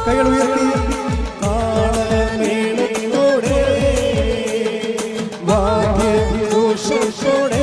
കൈകൾ ഉയർത്തി താളമേളത്തോടെ വാദ്യഘോഷത്തോടെ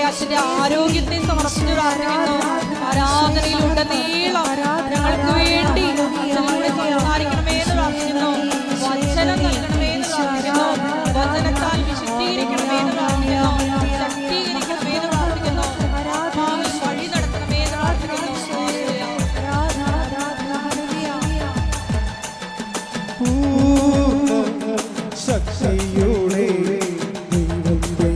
അച്ഛന്റെ ആരോഗ്യത്തെ സമർപ്പിച്ചു പ്രാർത്ഥിക്കുന്നു. ആരാധനയിലുടനീളം ഞങ്ങൾക്ക് വേണ്ടി അച്ഛനോട് സംസാരിക്കണമേ എന്ന് പ്രാർത്ഥിക്കുന്നു. വചനം നൽകണമേ എന്ന് പ്രാർത്ഥിക്കുന്നു. വചനത്താൽ വിശുദ്ധീകരിക്കണമേ എന്ന് പ്രാർത്ഥിക്കുന്നു. ശക്തീകരിക്കണമേ എന്ന് പ്രാർത്ഥിക്കുന്നു. വഴി നടത്തണമേ എന്ന് പ്രാർത്ഥിക്കുന്നു. ശക്തിയോടെ ദൈവത്തെ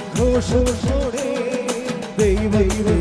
ആരാധിക്കോഷോടെ ദൈവത്തെ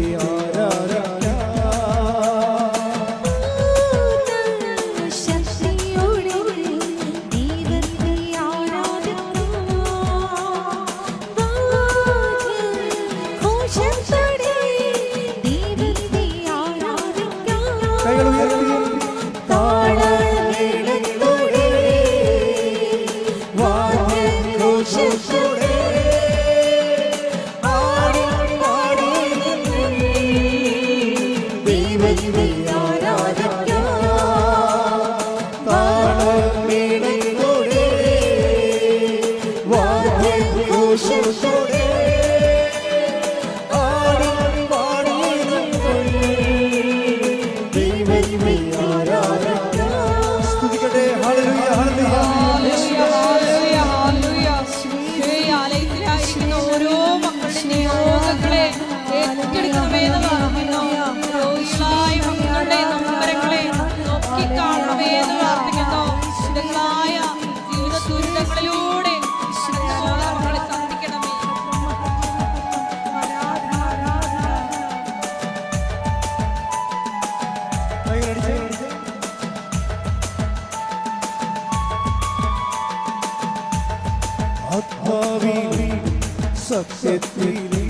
സത്യത്തിലെ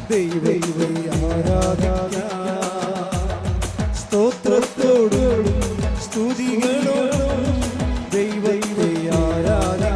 ദൈവത്തെ ആരാധിക്കാം. സ്തോത്രത്തോടും സ്തുതികളോടും ദൈവത്തെ ആരാധിക്കാം.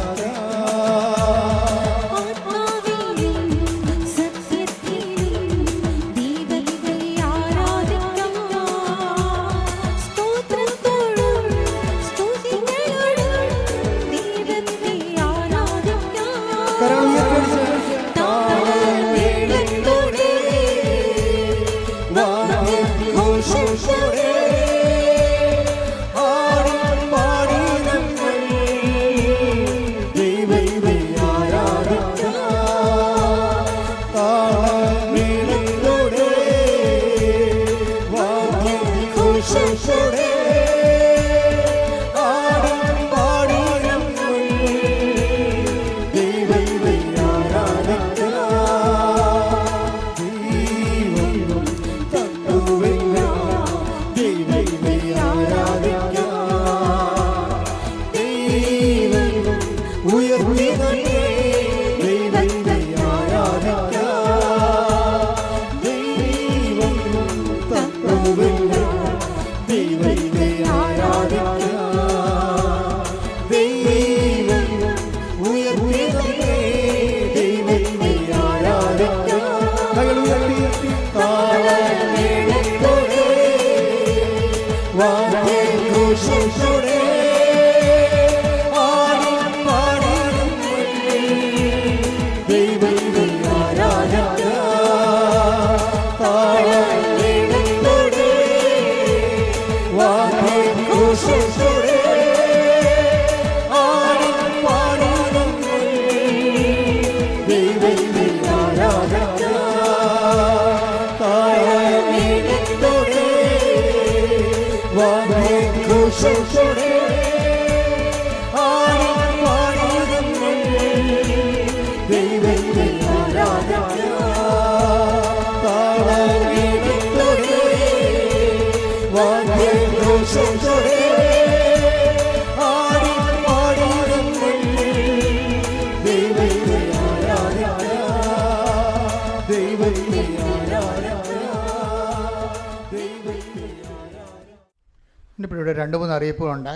2-3 അറിയിപ്പുകളുണ്ട്.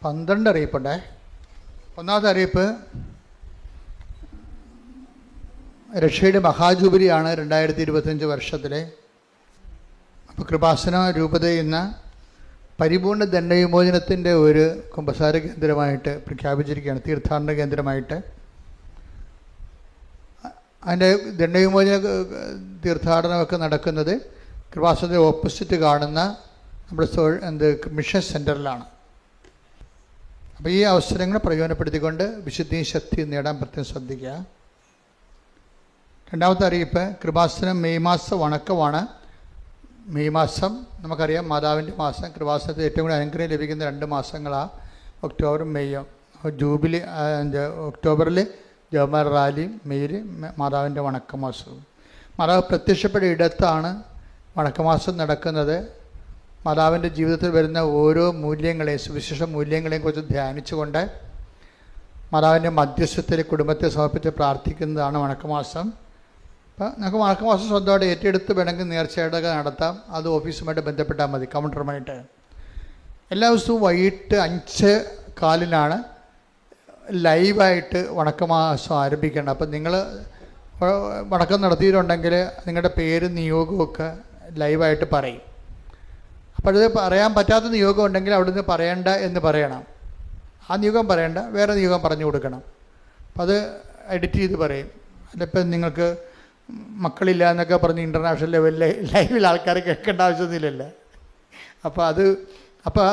12 അറിയിപ്പുണ്ട്. ഒന്നാമത്തെ അറിയിപ്പ് രക്ഷയുടെ മഹാജൂബിലിയാണ് 2025 വർഷത്തിലെ. അപ്പോൾ കൃപാസന രൂപത ഇന്ന് പരിപൂർണ്ണ ദണ്ഡവിമോചനത്തിൻ്റെ ഒരു കുമ്പസാര കേന്ദ്രമായിട്ട് പ്രഖ്യാപിച്ചിരിക്കുകയാണ്, തീർത്ഥാടന കേന്ദ്രമായിട്ട്. അതിൻ്റെ ദണ്ഡവിമോചന തീർത്ഥാടനമൊക്കെ നടക്കുന്നത് കൃപാസനത്തെ ഓപ്പോസിറ്റ് കാണുന്ന നമ്മുടെ മിഷൻ സെൻറ്ററിലാണ്. അപ്പോൾ ഈ അവസരങ്ങൾ പ്രയോജനപ്പെടുത്തിക്കൊണ്ട് വിശുദ്ധിയും ശക്തിയും നേടാൻ പ്രത്യേകം ശ്രദ്ധിക്കുക. രണ്ടാമത്തെ അറിയിപ്പ്, കൃപാസനം മെയ് മാസം വണക്കമാണ്. മെയ് മാസം നമുക്കറിയാം മാതാവിൻ്റെ മാസം. കൃപാസനത്തിൽ ഏറ്റവും കൂടുതൽ അനുഗ്രഹം ലഭിക്കുന്ന 2 മാസങ്ങളാണ് ഒക്ടോബറും മെയ്യും. ജൂബിലി ഒക്ടോബറിൽ ജവഹർ റാലിയും മെയ്യിൽ മാതാവിൻ്റെ വണക്കമാസവും. മാതാവ് പ്രത്യക്ഷപ്പെട്ട ഇടത്താണ് വണക്കമാസം നടക്കുന്നത്. മാതാവിൻ്റെ ജീവിതത്തിൽ വരുന്ന ഓരോ മൂല്യങ്ങളെയും, സുവിശേഷ മൂല്യങ്ങളെയും കുറിച്ച് ധ്യാനിച്ചുകൊണ്ട് മാതാവിൻ്റെ മധ്യസ്ഥത്തിൽ കുടുംബത്തെ സമർപ്പിച്ച് പ്രാർത്ഥിക്കുന്നതാണ് വണക്കമാസം. അപ്പോൾ നമുക്ക് വണക്കമാസം സ്വന്തമായിട്ട് ഏറ്റെടുത്ത് വേണമെങ്കിൽ നേർച്ചയായിട്ടൊക്കെ നടത്താം. അത് ഓഫീസുമായിട്ട് ബന്ധപ്പെട്ടാൽ മതി, കൗണ്ടറുമായിട്ട്. എല്ലാ ദിവസവും വൈകിട്ട് 5:15 ലൈവായിട്ട് വണക്കമാസം ആരംഭിക്കണം. അപ്പം നിങ്ങൾ വണക്കം നടത്തിയിട്ടുണ്ടെങ്കിൽ നിങ്ങളുടെ പേര് നിയോഗമൊക്കെ ലൈവായിട്ട് പറയും. അപ്പോൾ അത് പറയാൻ പറ്റാത്ത നിയോഗം ഉണ്ടെങ്കിൽ അവിടുന്ന് പറയണ്ട എന്ന് പറയണം. ആ നിയോഗം പറയണ്ട, വേറെ നിയോഗം പറഞ്ഞു കൊടുക്കണം. അപ്പം അത് എഡിറ്റ് ചെയ്ത് പറയും. അതിലിപ്പം നിങ്ങൾക്ക് മക്കളില്ല എന്നൊക്കെ പറഞ്ഞ് ഇൻ്റർനാഷണൽ ലെവലിൽ ലൈവിൽ ആൾക്കാർ കേൾക്കേണ്ട ആവശ്യമൊന്നുമില്ലല്ലോ. അപ്പോൾ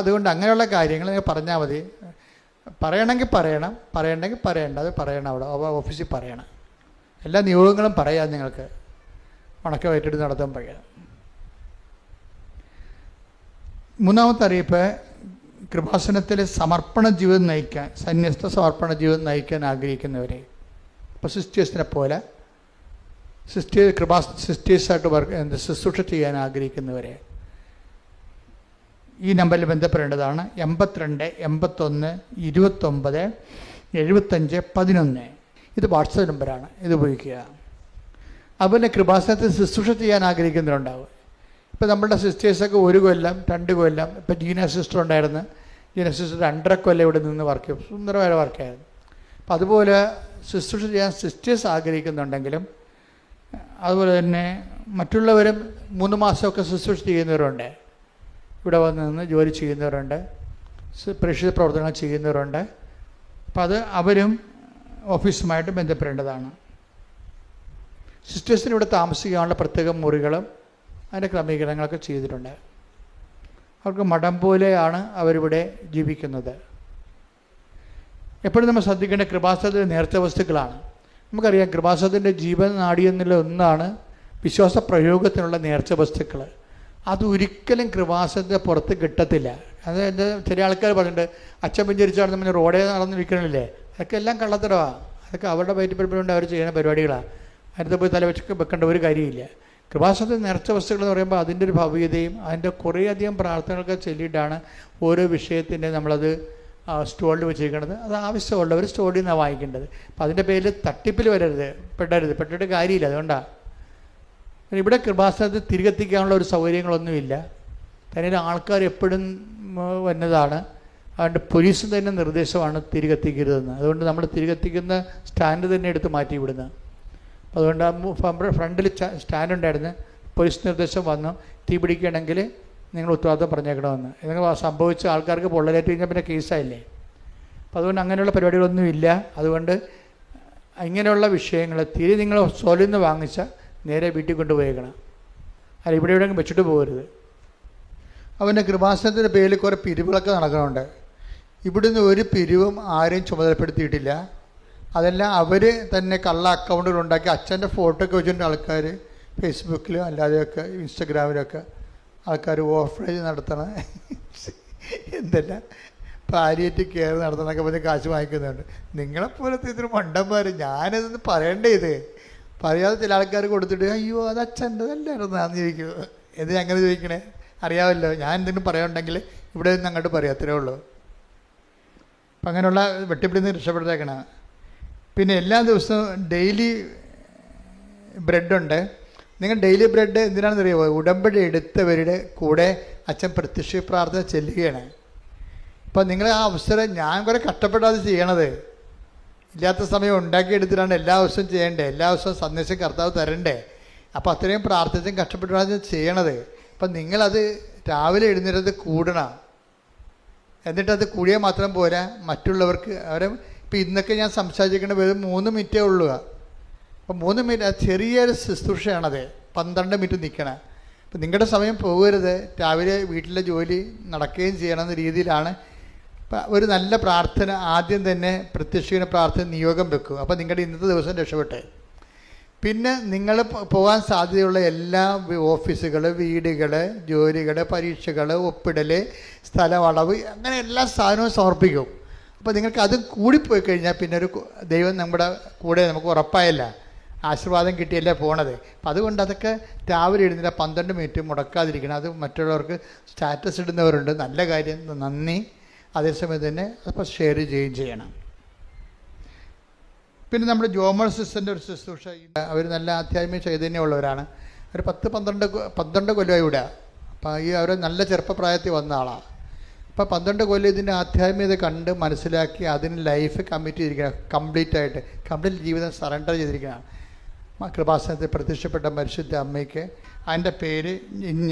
അതുകൊണ്ട് അങ്ങനെയുള്ള കാര്യങ്ങൾ പറഞ്ഞാൽ മതി. പറയണമെങ്കിൽ പറയണം, പറയണമെങ്കിൽ പറയണ്ട, അത് പറയണം. അവിടെ ഓഫീസിൽ പറയണം. എല്ലാ നിയോഗങ്ങളും പറയാം നിങ്ങൾക്ക് വണക്കം ഏറ്റെടുത്ത് നടത്താൻ പറയാം. മൂന്നാമത്തെ അറിയിപ്പ്, കൃപാസനത്തിലെ സമർപ്പണ ജീവിതം നയിക്കാൻ, സന്യസ്ത സമർപ്പണ ജീവിതം നയിക്കാൻ ആഗ്രഹിക്കുന്നവരെ, ഇപ്പോൾ സിസ്റ്റേഴ്സിനെ പോലെ സിസ്റ്റേഴ്സായിട്ട് ശുശ്രൂഷ ചെയ്യാൻ ആഗ്രഹിക്കുന്നവരെ ഈ നമ്പറിൽ ബന്ധപ്പെടേണ്ടതാണ്. 82 81 29 75 11. ഇത് വാട്സപ്പ് നമ്പറാണ്, ഇത് ഉപയോഗിക്കുക. അതുപോലെ കൃപാസനത്തിൽ ശുശ്രൂഷ ചെയ്യാൻ ആഗ്രഹിക്കുന്നവരുണ്ടാവും. ഇപ്പോൾ നമ്മളുടെ സിസ്റ്റേഴ്സൊക്കെ 1 കൊല്ലം 2 കൊല്ലം, ഇപ്പോൾ ജീന സിസ്റ്റർ ഉണ്ടായിരുന്നു. ജീന സിസ്റ്റർ 2.5 കൊല്ലം ഇവിടെ നിന്ന് വർക്ക് ചെയ്യും, സുന്ദരമായ വർക്കായിരുന്നു. അപ്പോൾ അതുപോലെ ശുശ്രൂഷ ചെയ്യാൻ സിസ്റ്റേഴ്സ് ആഗ്രഹിക്കുന്നുണ്ടെങ്കിലും അതുപോലെ തന്നെ മറ്റുള്ളവരും 3 മാസമൊക്കെ ശുശ്രൂഷ ചെയ്യുന്നവരുണ്ട്. ഇവിടെ വന്ന് നിന്ന് ജോലി ചെയ്യുന്നവരുണ്ട്, പ്രേക്ഷിത പ്രവർത്തനങ്ങൾ ചെയ്യുന്നവരുണ്ട്. അപ്പോൾ അത് അവരും ഓഫീസുമായിട്ട് ബന്ധപ്പെടേണ്ടതാണ്. സിസ്റ്റേഴ്സിന് ഇവിടെ താമസിക്കാനുള്ള പ്രത്യേക മുറികളും അതിൻ്റെ ക്രമീകരണങ്ങളൊക്കെ ചെയ്തിട്ടുണ്ട്. അവർക്ക് മഠം പോലെയാണ് അവരിവിടെ ജീവിക്കുന്നത്. എപ്പോഴും നമ്മൾ ശ്രദ്ധിക്കേണ്ട കൃപാസനത്തിൻ്റെ നേർച്ച വസ്തുക്കളാണ്. നമുക്കറിയാം കൃപാസനത്തിൻ്റെ ജീവൻ നാടിയെന്നുള്ള ഒന്നാണ് വിശ്വാസ പ്രയോഗത്തിനുള്ള നേർച്ച വസ്തുക്കൾ. അതൊരിക്കലും കൃപാസനത്തിൻ്റെ പുറത്ത് കിട്ടത്തില്ല. അത് ചില ആൾക്കാർ പറഞ്ഞിട്ടുണ്ട്, അച്ഛൻ പഞ്ചരിച്ചാണ് നമ്മൾ റോഡേ നടന്നിരിക്കണില്ലേ, അതൊക്കെ എല്ലാം കള്ളത്തരമാണ്. അതൊക്കെ അവരുടെ വയറ്റിപ്പഴുകൊണ്ട് അവർ ചെയ്യുന്ന പരിപാടികളാണ്. അതിനകത്ത് പോയി തലവെച്ച് വെക്കേണ്ട ഒരു കാര്യമില്ല. കൃപാസനത്തിൽ നേർച്ച വസ്തുക്കൾ എന്ന് പറയുമ്പോൾ അതിൻ്റെ ഒരു ഭവ്യതയും അതിൻ്റെ കുറേയധികം പ്രാർത്ഥനകളൊക്കെ ചൊല്ലിയിട്ടാണ് ഓരോ വിഷയത്തിൻ്റെ നമ്മളത് സ്റ്റോളിൽ വെച്ചിരിക്കുന്നത്. അത് ആവശ്യമുള്ളവർ സ്റ്റോളിൽ നിന്നാണ് വാങ്ങിക്കേണ്ടത്. അപ്പോൾ അതിൻ്റെ പേരിൽ തട്ടിപ്പിൽ പെട്ടിട്ട് കാര്യമില്ല. അതുകൊണ്ടാണ് ഇവിടെ കൃപാസനത്തിൽ തിരികെത്തിക്കാനുള്ള ഒരു സൗകര്യങ്ങളൊന്നുമില്ല. തന്നെ ആൾക്കാർ എപ്പോഴും വന്നതാണ്. അതുകൊണ്ട് പോലീസ് തന്നെ നിർദ്ദേശമാണ് തിരികെത്തിക്കരുതെന്ന്. അതുകൊണ്ട് നമ്മൾ തിരികെത്തിക്കുന്ന സ്റ്റാൻഡ് തന്നെ എടുത്ത് മാറ്റി വിടുന്നത്. അതുകൊണ്ട് ഫ്രണ്ടിൽ സ്റ്റാൻഡ് ഉണ്ടായിരുന്നു. പോലീസ് നിർദ്ദേശം വന്നു, തീ പിടിക്കുകയാണെങ്കിൽ നിങ്ങൾ ഉത്തരവാദിത്വം പറഞ്ഞേക്കണമെന്ന്. ഇതൊക്കെ സംഭവിച്ച ആൾക്കാർക്ക് പൊള്ളലേറ്റ് കഴിഞ്ഞാൽ പിന്നെ കേസായില്ലേ. അപ്പോൾ അതുകൊണ്ട് അങ്ങനെയുള്ള പരിപാടികളൊന്നുമില്ല. അതുകൊണ്ട് ഇങ്ങനെയുള്ള വിഷയങ്ങൾ തിരി നിങ്ങൾ സോലിൽ നിന്ന് വാങ്ങിച്ചാൽ നേരെ വീട്ടിൽ കൊണ്ടുപോയേക്കണം. അല്ല ഇവിടെ എവിടെയെങ്കിലും വെച്ചിട്ട് പോകരുത്. അവൻ്റെ കൃപാസനത്തിൻ്റെ പേരിൽ കുറേ പിരിവുകളൊക്കെ നടക്കുന്നുണ്ട്. ഇവിടുന്ന് ഒരു പിരിവും ആരെയും ചുമതലപ്പെടുത്തിയിട്ടില്ല. അതെല്ലാം അവർ തന്നെ കള്ള അക്കൗണ്ടുകൾ ഉണ്ടാക്കി അച്ഛൻ്റെ ഫോട്ടോ ഒക്കെ വെച്ചിട്ടുണ്ട് ആൾക്കാർ ഫേസ്ബുക്കിലും അല്ലാതെയൊക്കെ ഇൻസ്റ്റഗ്രാമിലൊക്കെ ആൾക്കാർ ഓഫറേജ് നടത്തണം, എന്തെല്ലാം പാലിയേറ്റ് കെയർ നടത്തണമൊക്കെ പറഞ്ഞ് കാശ് വാങ്ങിക്കുന്നുണ്ട്. നിങ്ങളെപ്പോലത്തെ ഇതിന് മണ്ടന്മാർ. ഞാനതൊന്ന് പറയണ്ടേ, ഇത് പറയാതെ ചില ആൾക്കാർ കൊടുത്തിട്ട് അയ്യോ അത് അച്ഛൻ്റെ അല്ലായിരുന്നു ചോദിക്കും. എന്തിനാ അങ്ങനെ ചോദിക്കണേ? അറിയാമല്ലോ, ഞാൻ എന്തെങ്കിലും പറയാനുണ്ടെങ്കിൽ ഇവിടെ നിന്ന് അങ്ങോട്ട് പറയാം, അത്രേ ഉള്ളൂ. അപ്പം അങ്ങനെയുള്ള വെട്ടിപ്പിടിന്ന് രക്ഷപ്പെടുത്തേക്കണം. പിന്നെ എല്ലാ ദിവസവും ഡെയിലി ബ്രെഡുണ്ട്. നിങ്ങൾ ഡെയിലി ബ്രെഡ് എന്തിനാണെന്ന് അറിയുമോ? ഉടമ്പടി എടുത്തവരുടെ കൂടെ അച്ഛൻ പ്രത്യക്ഷ പ്രാർത്ഥന ചെല്ലുകയാണ്. അപ്പം നിങ്ങൾ ആ അവസരം ഞാൻ കുറേ കഷ്ടപ്പെട്ടാത് ചെയ്യണത്. ഇല്ലാത്ത സമയം ഉണ്ടാക്കിയെടുത്തിട്ടാണ് എല്ലാ ദിവസവും ചെയ്യേണ്ടത്. എല്ലാ ദിവസവും സന്ദേശം കർത്താവ് തരണ്ടേ. അപ്പോൾ അത്രയും പ്രാർത്ഥിച്ചും കഷ്ടപ്പെട്ടാണ് ചെയ്യണത്. അപ്പം നിങ്ങളത് രാവിലെ എഴുന്നേറ്റ് കൂടണം. എന്നിട്ടത് കൂടിയാൽ മാത്രം പോരാ, മറ്റുള്ളവർക്ക് അവരെ ഇപ്പം ഇന്നൊക്കെ ഞാൻ സംസാരിക്കേണ്ട വെറും 3 മിനിറ്റേ ഉള്ളൂ. അപ്പം 3 മിനിറ്റ് ചെറിയൊരു ശുശ്രൂഷയാണത്. 12 മിനിറ്റ് നിൽക്കണം. അപ്പം നിങ്ങളുടെ സമയം പോകരുത്. രാവിലെ വീട്ടിലെ ജോലി നടക്കുകയും ചെയ്യണമെന്ന രീതിയിലാണ്. ഒരു നല്ല പ്രാർത്ഥന ആദ്യം തന്നെ പ്രത്യക്ഷീണ പ്രാർത്ഥന നിയോഗം വെക്കും. അപ്പോൾ നിങ്ങളുടെ ഇന്നത്തെ ദിവസം രക്ഷപ്പെട്ടെ. പിന്നെ നിങ്ങൾ പോകാൻ സാധ്യതയുള്ള എല്ലാ ഓഫീസുകൾ, വീടുകൾ, ജോലികൾ, പരീക്ഷകൾ, ഒപ്പിടൽ, സ്ഥലമളവ്, അങ്ങനെ എല്ലാ സാധനവും സമർപ്പിക്കും. അപ്പോൾ നിങ്ങൾക്ക് അതും കൂടിപ്പോയി കഴിഞ്ഞാൽ പിന്നെ ഒരു ദൈവം നമ്മുടെ കൂടെ നമുക്ക് ഉറപ്പായല്ല, ആശീർവാദം കിട്ടിയല്ലേ പോണത്. അപ്പം അതുകൊണ്ട് അതൊക്കെ രാവിലെ എഴുന്നേറ്റ് 12 മിനിറ്റ് മുടക്കാതിരിക്കണം. അത് മറ്റുള്ളവർക്ക് സ്റ്റാറ്റസ് ഇടുന്നവരുണ്ട്, നല്ല കാര്യം, നന്ദി. അതേസമയം തന്നെ അപ്പോൾ ഷെയർ ചെയ്യുകയും ചെയ്യണം. പിന്നെ നമ്മുടെ ജോമർ സിസ്റ്ററിൻ്റെ ഒരു ശുശ്രൂഷ, അവർ നല്ല ആധ്യാത്മിക ചൈതന്യമുള്ളവരാണ്. ഒരു 12 കൊല്ലമായി ഇവിടെ. അപ്പോൾ ഈ അവർ നല്ല ചെറുപ്പപ്രായത്തിൽ വന്ന ആളാണ്. അപ്പോൾ 12 കൊല്ലം ഇതിൻ്റെ ആധ്യാത്മികത കണ്ട് മനസ്സിലാക്കി അതിന് ലൈഫ് കമ്മിറ്റ് ചെയ്തിരിക്കണം. കംപ്ലീറ്റ് ജീവിതം സറണ്ടർ ചെയ്തിരിക്കുകയാണ്. കൃപാസനത്തിൽ പ്രത്യക്ഷപ്പെട്ട പരിശുദ്ധ അമ്മയ്ക്ക് അതിൻ്റെ പേര്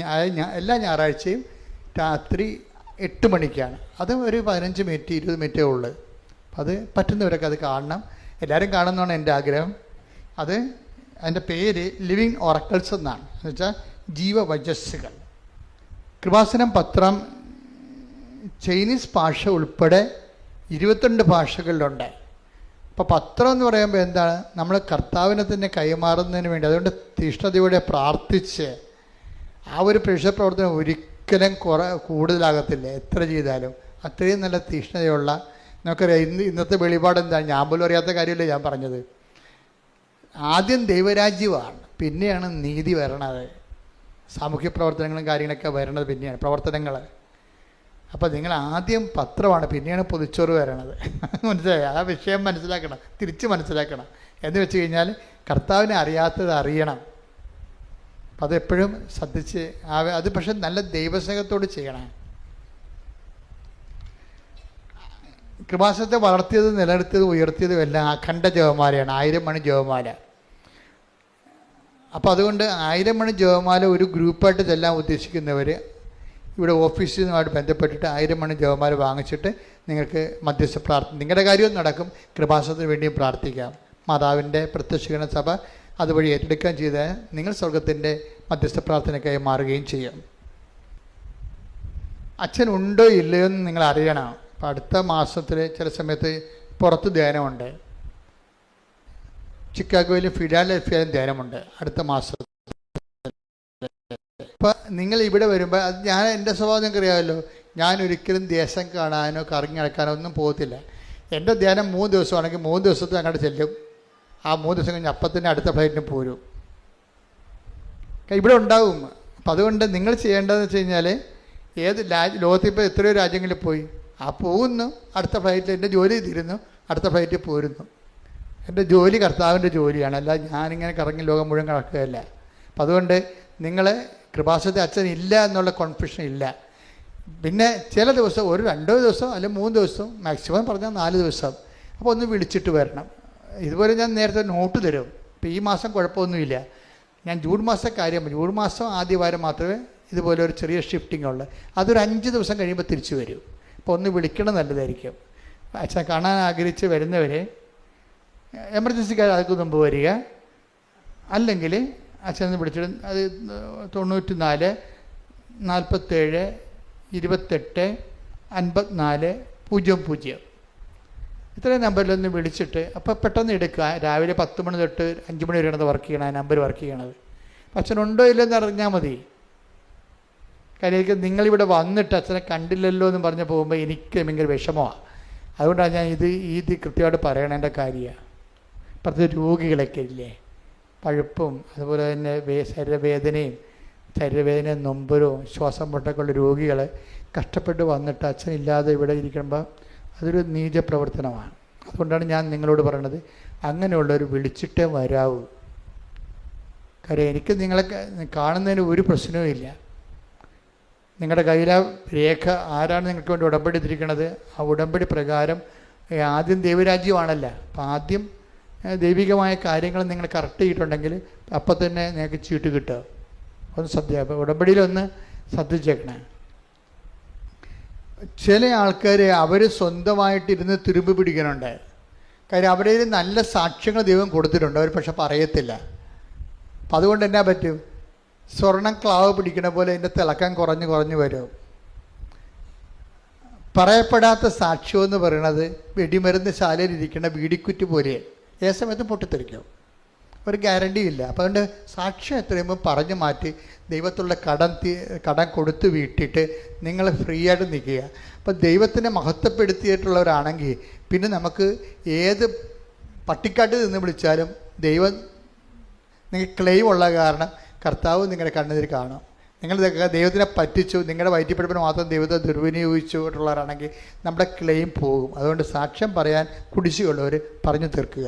എല്ലാ ഞായറാഴ്ചയും രാത്രി 8 മണിക്കാണ്. അത് ഒരു 15 മിനിറ്റ് 20 മിനിറ്റേ ഉള്ളൂ. അത് പറ്റുന്നവരൊക്കെ അത് കാണണം. എല്ലാവരും കാണുന്നതാണ് എൻ്റെ ആഗ്രഹം. അതിൻ്റെ പേര് ലിവിങ് ഒറക്കിൾസ് എന്നാണ്. എന്ന് വെച്ചാൽ ജീവവചസ്സുകൾ. കൃപാസനം പത്രം ചൈനീസ് ഭാഷ ഉൾപ്പെടെ 22 ഭാഷകളിലുണ്ട്. അപ്പോൾ പത്രം എന്ന് പറയുമ്പോൾ എന്താണ്? നമ്മൾ കർത്താവിനെ തന്നെ കൈമാറുന്നതിന് വേണ്ടി, അതുകൊണ്ട് തീഷ്ണതയോടെ പ്രാർത്ഥിച്ച് ആ ഒരു പ്രേക്ഷിത പ്രവർത്തനം ഒരിക്കലും കൂടുതലാകത്തില്ല. എത്ര ചെയ്താലും അത്രയും നല്ല തീഷ്ണതയുള്ള, നമുക്കറിയാം ഇന്നത്തെ വെളിപാട് എന്താണ്? ഞാൻ പോലും അറിയാത്ത കാര്യമല്ലേ ഞാൻ പറഞ്ഞത്. ആദ്യം ദൈവരാജ്യമാണ്, പിന്നെയാണ് നീതി വരണത്. സാമൂഹ്യ പ്രവർത്തനങ്ങളും കാര്യങ്ങളൊക്കെ വരണത് പിന്നെയാണ് പ്രവർത്തനങ്ങൾ. അപ്പോൾ നിങ്ങൾ ആദ്യം പത്രമാണ്, പിന്നെയാണ് പൊതിച്ചോറ് വരണത്. മനസ്സിലായി? ആ വിഷയം മനസ്സിലാക്കണം, തിരിച്ച് മനസ്സിലാക്കണം. എന്ന് വെച്ച് കഴിഞ്ഞാൽ കർത്താവിനെ അറിയാത്തത് അറിയണം. അപ്പം അതെപ്പോഴും ശ്രദ്ധിച്ച് അത് പക്ഷെ നല്ല ദൈവസ്നേഹത്തോട് ചെയ്യണം. കൃപാസനത്തെ വളർത്തിയത്, നിലനിർത്തിയത്, ഉയർത്തിയതും എല്ലാം അഖണ്ഡ ജപമാലയാണ്. 1000 മണി ജപമാല. അപ്പോൾ അതുകൊണ്ട് 1000 മണി ജപമാല ഒരു ഗ്രൂപ്പായിട്ട് ചെല്ലാൻ ഉദ്ദേശിക്കുന്നവർ ഇവിടെ ഓഫീസുമായിട്ട് ബന്ധപ്പെട്ടിട്ട് 1000 മണി ജപമാല വാങ്ങിച്ചിട്ട് നിങ്ങൾക്ക് മധ്യസ്ഥ പ്രാർത്ഥന, നിങ്ങളുടെ കാര്യവും നടക്കും, കൃപാസനത്തിന് വേണ്ടിയും പ്രാർത്ഥിക്കാം. മാതാവിൻ്റെ പ്രത്യക്ഷീകരണ സഭ അതുവഴി ഏറ്റെടുക്കുകയും ചെയ്താൽ നിങ്ങൾ സ്വർഗത്തിൻ്റെ മധ്യസ്ഥ പ്രാർത്ഥനയ്ക്കായി മാറുകയും ചെയ്യും. അച്ഛൻ ഉണ്ടോ ഇല്ലയോ എന്ന് നിങ്ങൾ അറിയണം. അപ്പം അടുത്ത മാസത്തിൽ ചില സമയത്ത് പുറത്ത് ധ്യാനമുണ്ട്. ചിക്കാഗോയിലും ഫിലാഡൽഫിയയിലും ധ്യാനമുണ്ട് അടുത്ത മാസം. അപ്പം നിങ്ങൾ ഇവിടെ വരുമ്പോൾ അത് ഞാൻ എൻ്റെ സ്വഭാവം നിങ്ങൾക്ക് അറിയാമല്ലോ, ഞാൻ ഒരിക്കലും ദേശം കാണാനോ കറങ്ങി നടക്കാനോ ഒന്നും പോകത്തില്ല. എൻ്റെ ധ്യാനം 3 ദിവസമാണെങ്കിൽ 3 ദിവസത്തിൽ അങ്ങോട്ട് ചെല്ലും. ആ 3 ദിവസം കഴിഞ്ഞ് അപ്പം തന്നെ അടുത്ത ഫ്ലൈറ്റിന് പോരും. ഇവിടെ ഉണ്ടാവും. അപ്പം അതുകൊണ്ട് നിങ്ങൾ ചെയ്യേണ്ടതെന്ന് വെച്ച് കഴിഞ്ഞാൽ ഏത് ലോകത്തിൽ ഇപ്പോൾ എത്രയോ രാജ്യങ്ങളിൽ പോയി, ആ പോകുന്നു, അടുത്ത ഫ്ലൈറ്റിൽ എൻ്റെ ജോലി തീരുന്നു, അടുത്ത ഫ്ലൈറ്റിൽ പോരുന്നു. എൻ്റെ ജോലി കർത്താവിൻ്റെ ജോലിയാണ്, അല്ല ഞാനിങ്ങനെ കറങ്ങി ലോകം മുഴുവൻ നടക്കുകയല്ല. അപ്പം അതുകൊണ്ട് നിങ്ങൾ കൃപാസനത്തിൽ അച്ഛൻ ഇല്ല എന്നുള്ള കോൺഫ്യൂഷൻ ഇല്ല. പിന്നെ ചില ദിവസം ഒരു 2 ദിവസം അല്ലെങ്കിൽ 3 ദിവസം, മാക്സിമം പറഞ്ഞാൽ 4 ദിവസം അപ്പോൾ ഒന്ന് വിളിച്ചിട്ട് വരണം. ഇതുപോലെ ഞാൻ നേരത്തെ നോട്ട് തരും. ഇപ്പോൾ ഈ മാസം കുഴപ്പമൊന്നുമില്ല. ഞാൻ ജൂൺ മാസം കാര്യം, ജൂൺ മാസം ആദ്യ വാരം മാത്രമേ ഇതുപോലെ ഒരു ചെറിയ ഷിഫ്റ്റിംഗ് ഉള്ളൂ. അതൊരു 5 ദിവസം കഴിയുമ്പോൾ തിരിച്ചു വരും. അപ്പോൾ ഒന്ന് വിളിക്കണം, നല്ലതായിരിക്കും. അച്ഛൻ കാണാൻ ആഗ്രഹിച്ച് വരുന്നവരെ എമർജൻസിക്കാർ അതൊക്കെ മുമ്പ് വരിക, അല്ലെങ്കിൽ അച്ഛനെ വിളിച്ചിട്ട് അത് 94 47 28 54 00 ഇത്രയും നമ്പറിലൊന്ന് വിളിച്ചിട്ട് അപ്പോൾ പെട്ടെന്ന് എടുക്കുക. രാവിലെ 10 മണി തൊട്ട് 5 മണി വരെയാണ് വർക്ക് ചെയ്യണം, ആ നമ്പർ വർക്ക് ചെയ്യണത്. അച്ഛനുണ്ടോ ഇല്ലെന്ന് അറിഞ്ഞാൽ മതി. കാര്യം നിങ്ങളിവിടെ വന്നിട്ട് അച്ഛനെ കണ്ടില്ലല്ലോ എന്ന് പറഞ്ഞ് പോകുമ്പോൾ എനിക്ക് ഭയങ്കര വിഷമമാണ്. അതുകൊണ്ടാണ് ഞാൻ ഇത് കൃത്യമായിട്ട് പറയണേൻ്റെ കാര്യമാണ്. പ്രത്യേകിച്ച് രോഗികളൊക്കെ ഇല്ലേ, പഴുപ്പും അതുപോലെ തന്നെ ശരീരവേദനയും നൊമ്പരവും ശ്വാസം മുട്ടൊക്കെയുള്ള രോഗികൾ കഷ്ടപ്പെട്ട് വന്നിട്ട് അച്ഛനില്ലാതെ ഇവിടെ ഇരിക്കുമ്പോൾ അതൊരു നീച പ്രവർത്തനമാണ്. അതുകൊണ്ടാണ് ഞാൻ നിങ്ങളോട് പറയണത്, അങ്ങനെയുള്ളവർ വിളിച്ചിട്ടേ വരാവൂ. കാര്യം എനിക്ക് നിങ്ങളെ കാണുന്നതിന് ഒരു പ്രശ്നവും ഇല്ല. നിങ്ങളുടെ കയ്യിലെ രേഖ ആരാണ് നിങ്ങൾക്ക് വേണ്ടി ഉടമ്പടി എടുത്തിരിക്കുന്നത്, ആ ഉടമ്പടി പ്രകാരം ആദ്യം ദൈവരാജ്യമാണല്ലോ. അപ്പം ആദ്യം ദൈവികമായ കാര്യങ്ങൾ നിങ്ങൾ കറക്റ്റ് ചെയ്തിട്ടുണ്ടെങ്കിൽ അപ്പം തന്നെ നിങ്ങൾക്ക് ചീട്ട് കിട്ടുക. ഒന്ന് ശ്രദ്ധിക്കുക. അപ്പോൾ ഉടമ്പടിയിലൊന്ന് ശ്രദ്ധിച്ചേക്കണേ. ചില ആൾക്കാർ അവർ സ്വന്തമായിട്ടിരുന്ന് തുരുമ്പ് പിടിക്കുന്നുണ്ട്. കാര്യം അവരുടെ നല്ല സാക്ഷ്യങ്ങൾ ദൈവം കൊടുത്തിട്ടുണ്ട്, അവർ പക്ഷെ പറയത്തില്ല. അപ്പം അതുകൊണ്ട് എന്നാ പറ്റും, സ്വർണം ക്ലാവ് പിടിക്കണ പോലെ അതിൻ്റെ തിളക്കം കുറഞ്ഞ് കുറഞ്ഞ് വരും. പറയപ്പെടാത്ത സാക്ഷ്യം എന്ന് പറയുന്നത് വെടിമരുന്ന് ശാലയിലിരിക്കുന്ന വീടിക്കുറ്റി പോലെ ഏത് സമയത്തും പൊട്ടിത്തെറിക്കും, ഒരു ഗ്യാരണ്ടി ഇല്ല. അപ്പോൾ അതുകൊണ്ട് സാക്ഷ്യം എത്രയുമ്പോൾ പറഞ്ഞു മാറ്റി ദൈവത്തുള്ള കടം കൊടുത്ത് വീട്ടിട്ട് നിങ്ങൾ ഫ്രീ ആയിട്ട് നിൽക്കുക. അപ്പോൾ ദൈവത്തിനെ മഹത്വപ്പെടുത്തിയിട്ടുള്ളവരാണെങ്കിൽ പിന്നെ നമുക്ക് ഏത് പട്ടിക്കാട്ടിൽ നിന്ന് വിളിച്ചാലും ദൈവം നിങ്ങൾക്ക് ക്ലെയിം ഉള്ള കാരണം കർത്താവ് നിങ്ങളുടെ കണ്ണെതിർ കാണും. നിങ്ങൾ ദൈവത്തിനെ പറ്റിച്ചു, നിങ്ങളുടെ വയറ്റിപ്പിടിപ്പിന് മാത്രം ദൈവത്തെ ദുർവിനിയോഗിച്ചിട്ടുള്ളവരാണെങ്കിൽ നമ്മുടെ ക്ലെയിം പോകും. അതുകൊണ്ട് സാക്ഷ്യം പറയാൻ കുടിശ്ശിയുള്ളവർ പറഞ്ഞു തീർക്കുക.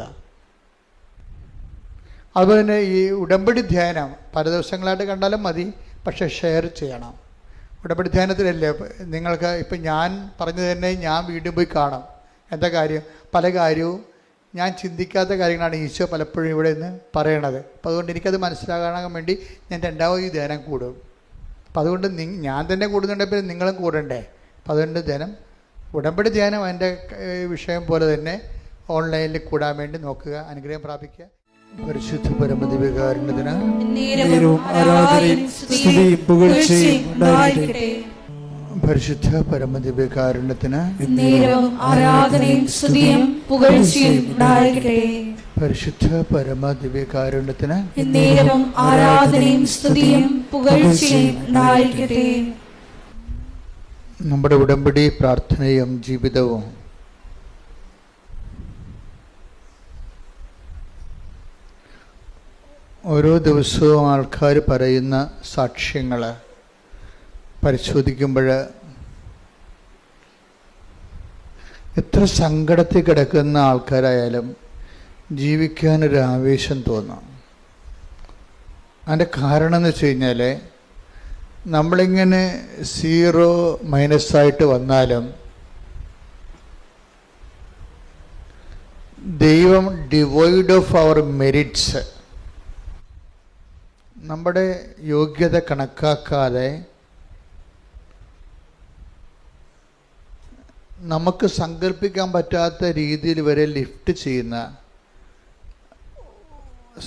അതുപോലെ തന്നെ ഈ ഉടമ്പടി ധ്യാനം പല ദിവസങ്ങളായിട്ട് കണ്ടാലും മതി, പക്ഷേ ഷെയർ ചെയ്യണം. ഉടമ്പടി ധ്യാനത്തിലല്ലേ നിങ്ങൾക്ക് ഇപ്പം ഞാൻ പറഞ്ഞത് തന്നെ ഞാൻ വീണ്ടും പോയി കാണാം. എന്താ കാര്യം, പല കാര്യവും ഞാൻ ചിന്തിക്കാത്ത കാര്യങ്ങളാണ് ഈശോ പലപ്പോഴും ഇവിടെ നിന്ന് പറയണത്. അപ്പം അതുകൊണ്ട് എനിക്കത് മനസ്സിലാകാൻ വേണ്ടി ഞാൻ രണ്ടാമത് ഈ ധ്യാനം കൂടും. അപ്പം അതുകൊണ്ട് ഞാൻ തന്നെ കൂടുന്നുണ്ടെങ്കിൽ പിന്നെ നിങ്ങളും കൂടണ്ടേ. അപ്പം അതുകൊണ്ട് ഉടമ്പടി ധ്യാനം അതിൻ്റെ വിഷയം പോലെ തന്നെ ഓൺലൈനിൽ കൂടാൻ വേണ്ടി നോക്കുക. അനുഗ്രഹം പ്രാപിക്കുക. പരിശുദ്ധ പരമദിവ്യകാരുണ്യത്തിന് ആരാധനയും സ്തുതിയും പുകഴ്ചയും ഉണ്ടായിരിക്കട്ടെ. പരിശുദ്ധ പരമദിവ്യകാരുണ്യത്തിന് ആരാധനയും സ്തുതിയും പുകഴ്ചയും ഉണ്ടായിരിക്കട്ടെ. പരിശുദ്ധ പരമദിവ്യകാരുണ്യത്തിന് ആരാധനയും സ്തുതിയും പുകഴ്ചയും ഉണ്ടായിരിക്കട്ടെ. നമ്മുടെ ഉടമ്പടി പ്രാർത്ഥനയും ജീവിതവും ഓരോ ദിവസവും ആൾക്കാർ പറയുന്ന സാക്ഷ്യങ്ങൾ പരിശോധിക്കുമ്പോൾ എത്ര സങ്കടത്തിൽ കിടക്കുന്ന ആൾക്കാരായാലും ജീവിക്കാനൊരു ആവേശം തോന്നാം. അതിൻ്റെ കാരണം എന്ന് വെച്ച് കഴിഞ്ഞാൽ നമ്മളിങ്ങനെ -ആയിട്ട് വന്നാലും ദൈവം ഡിവോയ്ഡ് ഓഫ് അവർ മെറിറ്റ്സ്, നമ്മുടെ യോഗ്യത കണക്കാക്കാതെ നമുക്ക് സങ്കല്പിക്കാൻ പറ്റാത്ത രീതിയിൽ വരെ ലിഫ്റ്റ് ചെയ്യുന്ന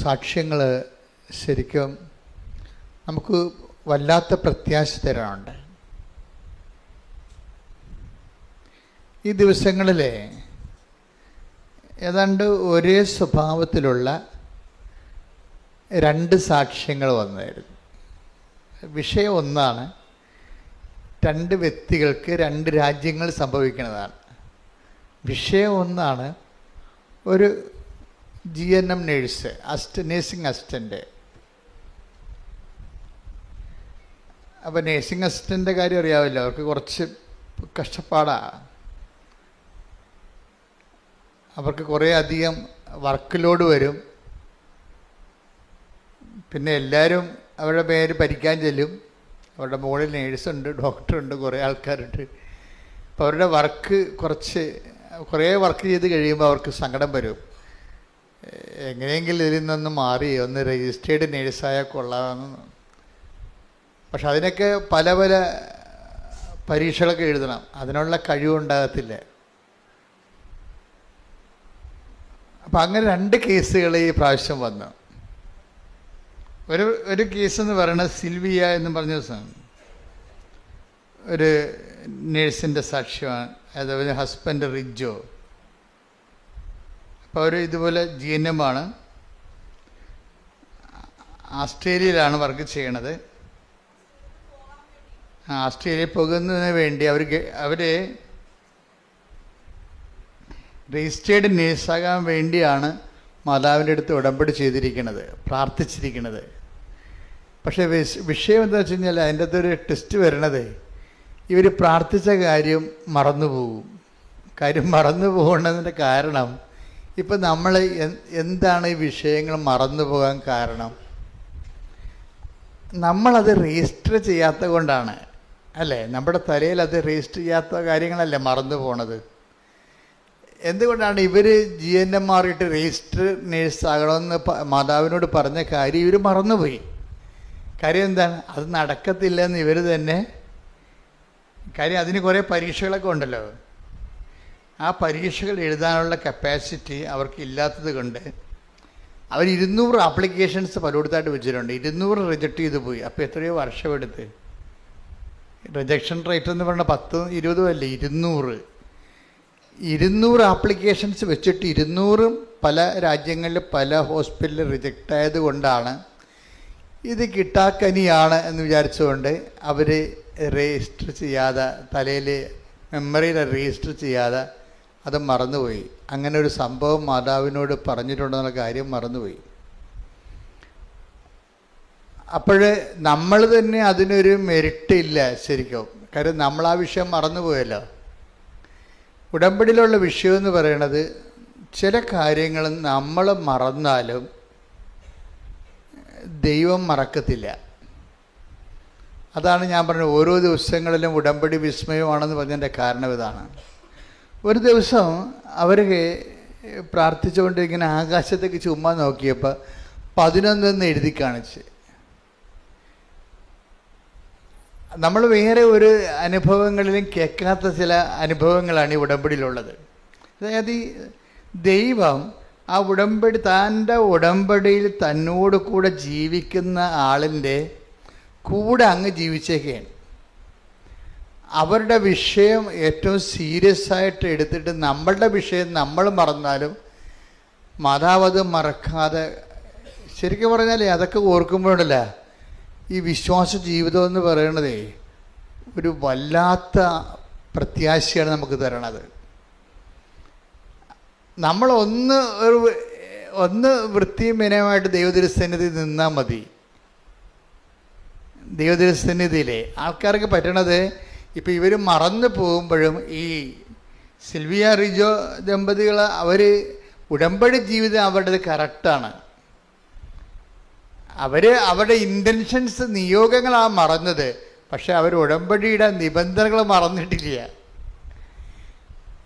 സാക്ഷ്യങ്ങൾ ശരിക്കും നമുക്ക് വല്ലാത്ത പ്രത്യാശ തരാനുണ്ട്. ഈ ദിവസങ്ങളിൽ ഏതാണ്ട് ഒരേ സ്വഭാവത്തിലുള്ള 2 സാക്ഷ്യങ്ങൾ വന്നായിരുന്നു. വിഷയം ഒന്നാണ്, 2 വ്യക്തികൾക്ക് 2 രാജ്യങ്ങൾ സംഭവിക്കുന്നതാണ്. വിഷയം ഒന്നാണ്, ഒരു GNM നേഴ്സ്, നേഴ്സിംഗ് അസിസ്റ്റൻ്റ്. അപ്പോൾ നേഴ്സിംഗ് അസിസ്റ്റൻ്റെ കാര്യം അറിയാമല്ലോ, അവർക്ക് കുറച്ച് കഷ്ടപ്പാടാണ്. അവർക്ക് കുറേ അധികം വർക്ക് ലോഡ് വരും. പിന്നെ എല്ലാവരും അവരുടെ പേര് ഭരിക്കാൻ ചെല്ലും. അവരുടെ മുകളിൽ നേഴ്സുണ്ട്, ഡോക്ടറുണ്ട്, കുറേ ആൾക്കാരുണ്ട്. അപ്പോൾ അവരുടെ വർക്ക് കുറേ വർക്ക് ചെയ്ത് കഴിയുമ്പോൾ അവർക്ക് സങ്കടം വരും. എങ്ങനെയെങ്കിലും ഇതിൽ നിന്നൊന്ന് മാറി ഒന്ന് രജിസ്റ്റേർഡ് നേഴ്സായാൽ കൊള്ളാമെന്ന്. പക്ഷെ അതിനൊക്കെ പല പല പരീക്ഷകളൊക്കെ എഴുതണം, അതിനുള്ള കഴിവുണ്ടാകത്തില്ല. അപ്പം അങ്ങനെ 2 കേസുകൾ ഈ പ്രാവശ്യം വന്നു. ഒരു കേസെന്ന് പറയുന്നത് സിൽവിയ എന്ന് പറഞ്ഞ ദിവസമാണ്, ഒരു നേഴ്സിൻ്റെ സാക്ഷ്യമാണ്. അതുപോലെ ഹസ്ബൻഡ് റിജോ. അപ്പോൾ അവർ ഇതുപോലെ GNM ആണ്, ആസ്ട്രേലിയയിലാണ് വർക്ക് ചെയ്യണത്. ആസ്ട്രേലിയയിൽ പോകുന്നതിന് വേണ്ടി അവർ രജിസ്റ്റേർഡ് നേഴ്സാകാൻ വേണ്ടിയാണ് മാതാവിൻ്റെ അടുത്ത് ഉടമ്പടി ചെയ്തിരിക്കുന്നത്, പ്രാർത്ഥിച്ചിരിക്കുന്നത്. പക്ഷേ വിഷയം എന്താ വെച്ച് കഴിഞ്ഞാൽ അതിൻ്റെ അകത്തൊരു ടെസ്റ്റ് വരണത്, ഇവർ പ്രാർത്ഥിച്ച കാര്യം മറന്നുപോകും. കാര്യം മറന്നു പോകുന്നതിൻ്റെ കാരണം, ഇപ്പം നമ്മൾ എന്താണ് ഈ വിഷയങ്ങൾ മറന്നു പോകാൻ കാരണം? നമ്മളത് രജിസ്റ്റർ ചെയ്യാത്ത കൊണ്ടാണ് അല്ലേ, നമ്മുടെ തലയിൽ അത് രജിസ്റ്റർ ചെയ്യാത്ത കാര്യങ്ങളല്ലേ മറന്നു പോണത്. എന്തുകൊണ്ടാണ് ഇവർ GNM മാറിയിട്ട് രജിസ്റ്റർ നേഴ്സ് ആകണമെന്ന് മാതാവിനോട് പറഞ്ഞ കാര്യം ഇവർ മറന്നുപോയി. കാര്യം എന്താണ്, അത് നടക്കത്തില്ലെന്ന് ഇവർ തന്നെ. കാര്യം അതിന് കുറേ പരീക്ഷകളൊക്കെ ഉണ്ടല്ലോ, ആ പരീക്ഷകൾ എഴുതാനുള്ള കപ്പാസിറ്റി അവർക്ക് ഇല്ലാത്തത് കൊണ്ട് അവർ 200 ആപ്ലിക്കേഷൻസ് പലയിടത്തായിട്ട് വെച്ചിട്ടുണ്ട്. 200 റിജക്റ്റ് ചെയ്ത് പോയി. അപ്പോൾ എത്രയോ വർഷമെടുത്ത്. റിജക്ഷൻ റേറ്റ് എന്ന് പറഞ്ഞാൽ 10-20 അല്ലേ, 200 ആപ്ലിക്കേഷൻസ് വെച്ചിട്ട് 200 പല രാജ്യങ്ങളിൽ പല ഹോസ്പിറ്റലിൽ റിജക്റ്റ് ആയത് കൊണ്ടാണ് ഇത് കിട്ടാക്കനിയാണ് എന്ന് വിചാരിച്ചുകൊണ്ട് അവർ രജിസ്റ്റർ ചെയ്യാതെ, തലയിൽ മെമ്മറിയിൽ രജിസ്റ്റർ ചെയ്യാതെ അത് മറന്നുപോയി. അങ്ങനെ ഒരു സംഭവം മാതാവിനോട് പറഞ്ഞിട്ടുണ്ടെന്നുള്ള കാര്യം മറന്നുപോയി. അപ്പോൾ നമ്മൾ തന്നെ അതിനൊരു മെറിറ്റ് ഇല്ല ശരിക്കും. കാര്യം നമ്മൾ ആ വിഷയം മറന്നുപോയല്ലോ. ഉടമ്പടിയിലുള്ള വിഷയം എന്ന് പറയണത് ചില കാര്യങ്ങൾ നമ്മൾ മറന്നാലും ദൈവം മറക്കത്തില്ല. അതാണ് ഞാൻ പറഞ്ഞത്, ഓരോ ദിവസങ്ങളിലും ഉടമ്പടി വിസ്മയമാണെന്ന് പറഞ്ഞതിൻ്റെ കാരണം ഇതാണ്. ഒരു ദിവസം അവർ പ്രാർത്ഥിച്ചുകൊണ്ട് ഇങ്ങനെ ആകാശത്തേക്ക് ചുമ്മാ നോക്കിയപ്പോൾ 11 എഴുതി കാണിച്ച്. നമ്മൾ വേറെ ഒരു അനുഭവങ്ങളിലും കേൾക്കാത്ത ചില അനുഭവങ്ങളാണ് ഈ ഉടമ്പടിയിലുള്ളത്. അതായത് ഈ ദൈവം ആ ഉടമ്പടി, തൻ്റെ ഉടമ്പടിയിൽ തന്നോട് കൂടെ ജീവിക്കുന്ന ആളിൻ്റെ കൂടെ അങ്ങ് ജീവിച്ചേക്കുകയാണ്. അവരുടെ വിഷയം ഏറ്റവും സീരിയസ് ആയിട്ട് എടുത്തിട്ട് നമ്മളുടെ വിഷയം നമ്മൾ മറന്നാലും മാതാവ് അത് മറക്കാതെ, ശരിക്കും പറഞ്ഞാൽ അതൊക്കെ ഓർക്കുമ്പോഴല്ല ഈ വിശ്വാസ ജീവിതം എന്ന് പറയണതേ ഒരു വല്ലാത്ത പ്രത്യാശയാണ് നമുക്ക് തരണത്. നമ്മൾ ഒന്ന് വൃത്തിയും വിനയമായിട്ട് ദൈവതിരുസന്നിധി നിന്നാൽ മതി. ദൈവതിരുസന്നിധിയിലെ ആൾക്കാർക്ക് പറ്റണത്, ഇപ്പം ഇവർ മറന്നു പോകുമ്പോഴും ഈ സിൽവിയ റിജോ ദമ്പതികൾ അവർ ഉടമ്പടി ജീവിതം അവരുടേത് കറക്റ്റാണ്. അവരുടെ ഇൻറ്റൻഷൻസ്, നിയോഗങ്ങളാണ് മറന്നത്. പക്ഷെ അവർ ഉടമ്പടിയുടെ നിബന്ധനകൾ മറന്നിട്ടില്ല.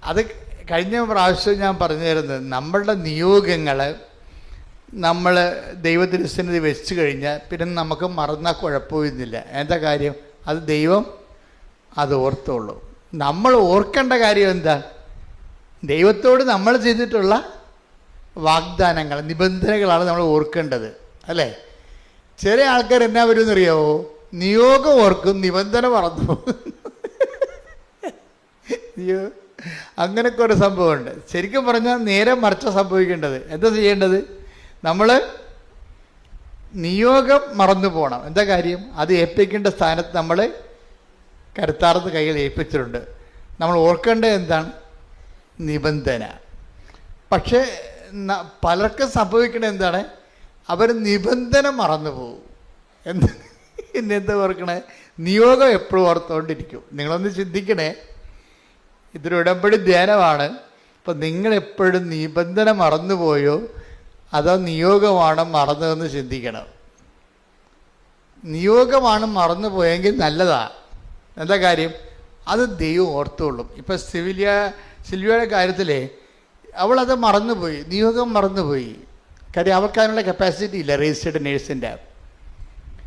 അത് കഴിഞ്ഞ പ്രാവശ്യം ഞാൻ പറഞ്ഞു തരുന്നത്, നമ്മളുടെ നിയോഗങ്ങൾ നമ്മൾ ദൈവത്തിരുസന്നിധി വെച്ച് കഴിഞ്ഞാൽ പിന്നെ നമുക്ക് മറന്നാൽ കുഴപ്പമൊന്നുമില്ല. എന്താ കാര്യം, അത് ദൈവം അത് ഓർത്തുള്ളൂ. നമ്മൾ ഓർക്കേണ്ട കാര്യം എന്താ, ദൈവത്തോട് നമ്മൾ ചെയ്തിട്ടുള്ള വാഗ്ദാനങ്ങൾ, നിബന്ധനകളാണ് നമ്മൾ ഓർക്കേണ്ടത് അല്ലേ. ചില ആൾക്കാർ എന്നാ വരുമെന്നറിയാവോ, നിയോഗം ഓർക്കും, നിബന്ധന മറന്നു. അയ്യോ, അങ്ങനെയൊക്കെ ഒരു സംഭവമുണ്ട്. ശരിക്കും പറഞ്ഞാൽ നേരെ മറിച്ച സംഭവിക്കേണ്ടത്. എന്താ ചെയ്യേണ്ടത്, നമ്മൾ നിയോഗം മറന്നു പോകണം. എന്താ കാര്യം, അത് ഏൽപ്പിക്കേണ്ട സ്ഥാനത്ത് നമ്മൾ കരുത്താർന്ന് കയ്യിൽ ഏൽപ്പിച്ചിട്ടുണ്ട്. നമ്മൾ ഓർക്കേണ്ടത് എന്താണ്, നിബന്ധന. പക്ഷേ പലർക്കും സംഭവിക്കണത് എന്താണ്, അവർ നിബന്ധന മറന്നു പോകും. എന്താ ഓർക്കണേ, നിയോഗം എപ്പോഴും ഓർത്തുകൊണ്ടിരിക്കും. നിങ്ങളൊന്ന് ചിന്തിക്കണേ, ഇതൊരു ഉടമ്പടി ധ്യാനമാണ്. അപ്പം നിങ്ങളെപ്പോഴും നിബന്ധന മറന്നുപോയോ അതോ നിയോഗമാണ് മറന്നതെന്ന് ചിന്തിക്കണം. നിയോഗമാണ് മറന്നു പോയെങ്കിൽ നല്ലതാ. എന്താ കാര്യം, അത് ദൈവം ഓർത്തുകൊള്ളും. ഇപ്പം സിൽവിയയുടെ കാര്യത്തിലേ അവളത് മറന്നുപോയി, നിയോഗം മറന്നുപോയി. കാര്യം അവർക്ക് അതിനുള്ള കപ്പാസിറ്റി ഇല്ല രജിസ്റ്റേർഡ് നേഴ്സിൻ്റെ.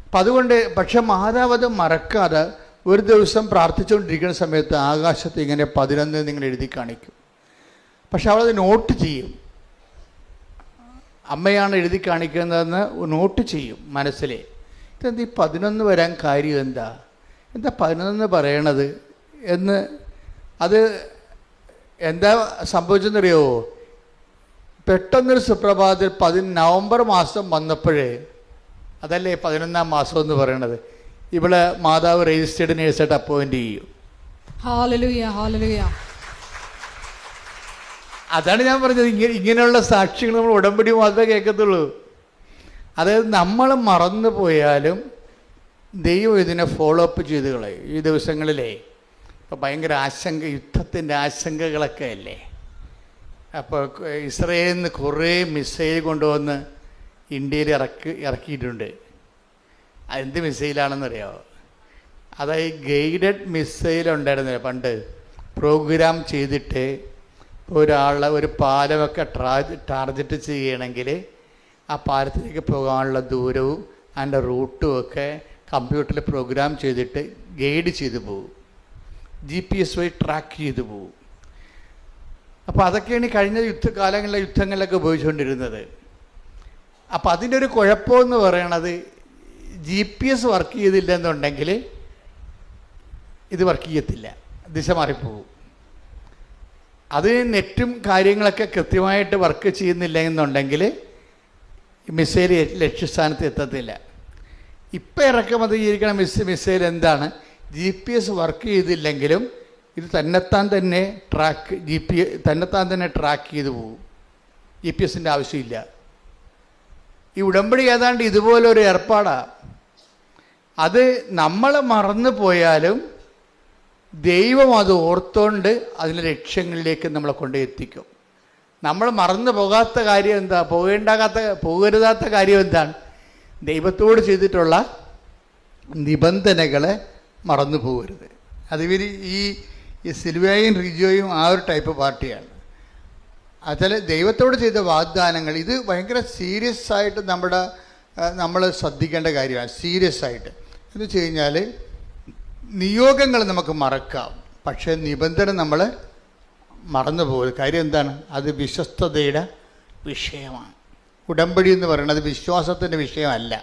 അപ്പം അതുകൊണ്ട്, പക്ഷെ മാതാവ് അത് മറക്കാതെ ഒരു ദിവസം പ്രാർത്ഥിച്ചുകൊണ്ടിരിക്കുന്ന സമയത്ത് ആകാശത്ത് ഇങ്ങനെ 11 നിങ്ങൾ എഴുതി കാണിക്കും. പക്ഷെ അവളത് നോട്ട് ചെയ്യും. അമ്മയാണ് എഴുതി കാണിക്കുന്നതെന്ന് നോട്ട് ചെയ്യും മനസ്സിലെ. ഇതെന്ത് ഈ 11 വരാൻ കാര്യം എന്താ 11 പറയണത് എന്ന്. അത് എന്താ സംഭവിച്ചെന്നറിയോ, പെട്ടെന്നൊരു സുപ്രഭാതത്തിൽ നവംബർ മാസം വന്നപ്പോഴേ, അതല്ലേ 11ാം മാസം എന്ന് പറയണത്, ഇവിടെ മാതാവ് രജിസ്റ്റേർഡ് നേഴ്സായിട്ട് അപ്പോയിൻ്റ് ചെയ്യും. Hallelujah, hallelujah. അതാണ് ഞാൻ പറഞ്ഞത്, ഇങ്ങനെയുള്ള സാക്ഷികൾ നമ്മൾ ഉടമ്പടി മാത്രമേ കേൾക്കത്തുള്ളൂ. അതായത് നമ്മൾ മറന്നു പോയാലും ദൈവം ഇതിനെ ഫോളോ അപ്പ് ചെയ്ത് കളയും. ഈ ദിവസങ്ങളിലേ ഇപ്പോൾ ഭയങ്കര ആശങ്ക, യുദ്ധത്തിൻ്റെ ആശങ്കകളൊക്കെ അല്ലേ. അപ്പോൾ ഇസ്രയേലിൽ നിന്ന് കുറേ മിസൈൽ കൊണ്ടുവന്ന് ഇന്ത്യയിൽ ഇറക്കിയിട്ടുണ്ട്. അതെന്ത് മിസൈലാണെന്നറിയാമോ? അതായത് ഗൈഡഡ് മിസൈൽ ഉണ്ടായിരുന്നില്ല പണ്ട്. പ്രോഗ്രാം ചെയ്തിട്ട് ഒരാളെ ഒരു പാലമൊക്കെ ടാർഗറ്റ് ചെയ്യണമെങ്കിൽ ആ പാലത്തിലേക്ക് പോകാനുള്ള ദൂരവും അതിൻ്റെ റൂട്ടും ഒക്കെ കമ്പ്യൂട്ടറിൽ പ്രോഗ്രാം ചെയ്തിട്ട് ഗൈഡ് ചെയ്തു പോകും, GPS വഴി ട്രാക്ക് ചെയ്തു പോകും. അപ്പോൾ അതൊക്കെയാണ് കഴിഞ്ഞ യുദ്ധങ്ങളിലൊക്കെ ഉപയോഗിച്ചുകൊണ്ടിരുന്നത്. അപ്പോൾ അതിൻ്റെ ഒരു കുഴപ്പമെന്ന് പറയണത് GPS വർക്ക് ചെയ്തില്ലെന്നുണ്ടെങ്കിൽ ഇത് വർക്ക് ചെയ്യത്തില്ല, ദിശ മാറിപ്പോകും. അത് നെറ്റും കാര്യങ്ങളൊക്കെ കൃത്യമായിട്ട് വർക്ക് ചെയ്യുന്നില്ല എന്നുണ്ടെങ്കിൽ മിസൈൽ ലക്ഷ്യസ്ഥാനത്ത് എത്തത്തില്ല. ഇപ്പം ഇറക്കുമതി ചെയ്തിരിക്കുന്ന മിസൈൽ എന്താണ്? GPS വർക്ക് ചെയ്തില്ലെങ്കിലും ഇത് തന്നെത്താൻ തന്നെ ട്രാക്ക് ചെയ്തു പോകും. GPS-ൻ്റെ ആവശ്യമില്ല. ഈ ഉടമ്പടി ഏതാണ്ട് ഇതുപോലൊരു ഏർപ്പാടാണ്. അത് നമ്മൾ മറന്നു പോയാലും ദൈവം അത് ഓർത്തുകൊണ്ട് അതിൻ്റെ ലക്ഷ്യങ്ങളിലേക്ക് നമ്മളെ കൊണ്ട് എത്തിക്കും. നമ്മൾ മറന്നു പോകാത്ത കാര്യം എന്താ? പോകരുതാത്ത കാര്യം എന്താണ്? ദൈവത്തോട് ചെയ്തിട്ടുള്ള നിബന്ധനകളെ മറന്നു പോകരുത്. അതിവർ ഈ സിൽവയും റിജോയും ആ ഒരു ടൈപ്പ് പാർട്ടിയാണ്. അതിൽ ദൈവത്തോട് ചെയ്ത വാഗ്ദാനങ്ങൾ ഇത് ഭയങ്കര സീരിയസ് ആയിട്ട് നമ്മൾ ശ്രദ്ധിക്കേണ്ട കാര്യമാണ്. സീരിയസ് ആയിട്ട് എന്ന് വെച്ച് കഴിഞ്ഞാൽ നിയോഗങ്ങൾ നമുക്ക് മറക്കാം, പക്ഷേ നിബന്ധന നമ്മൾ മറന്നു പോകരുത്. കാര്യം എന്താണ്? അത് വിശ്വസ്തതയുടെ വിഷയമാണ്. ഉടമ്പടി എന്ന് പറയുന്നത് വിശ്വാസത്തിൻ്റെ വിഷയമല്ല.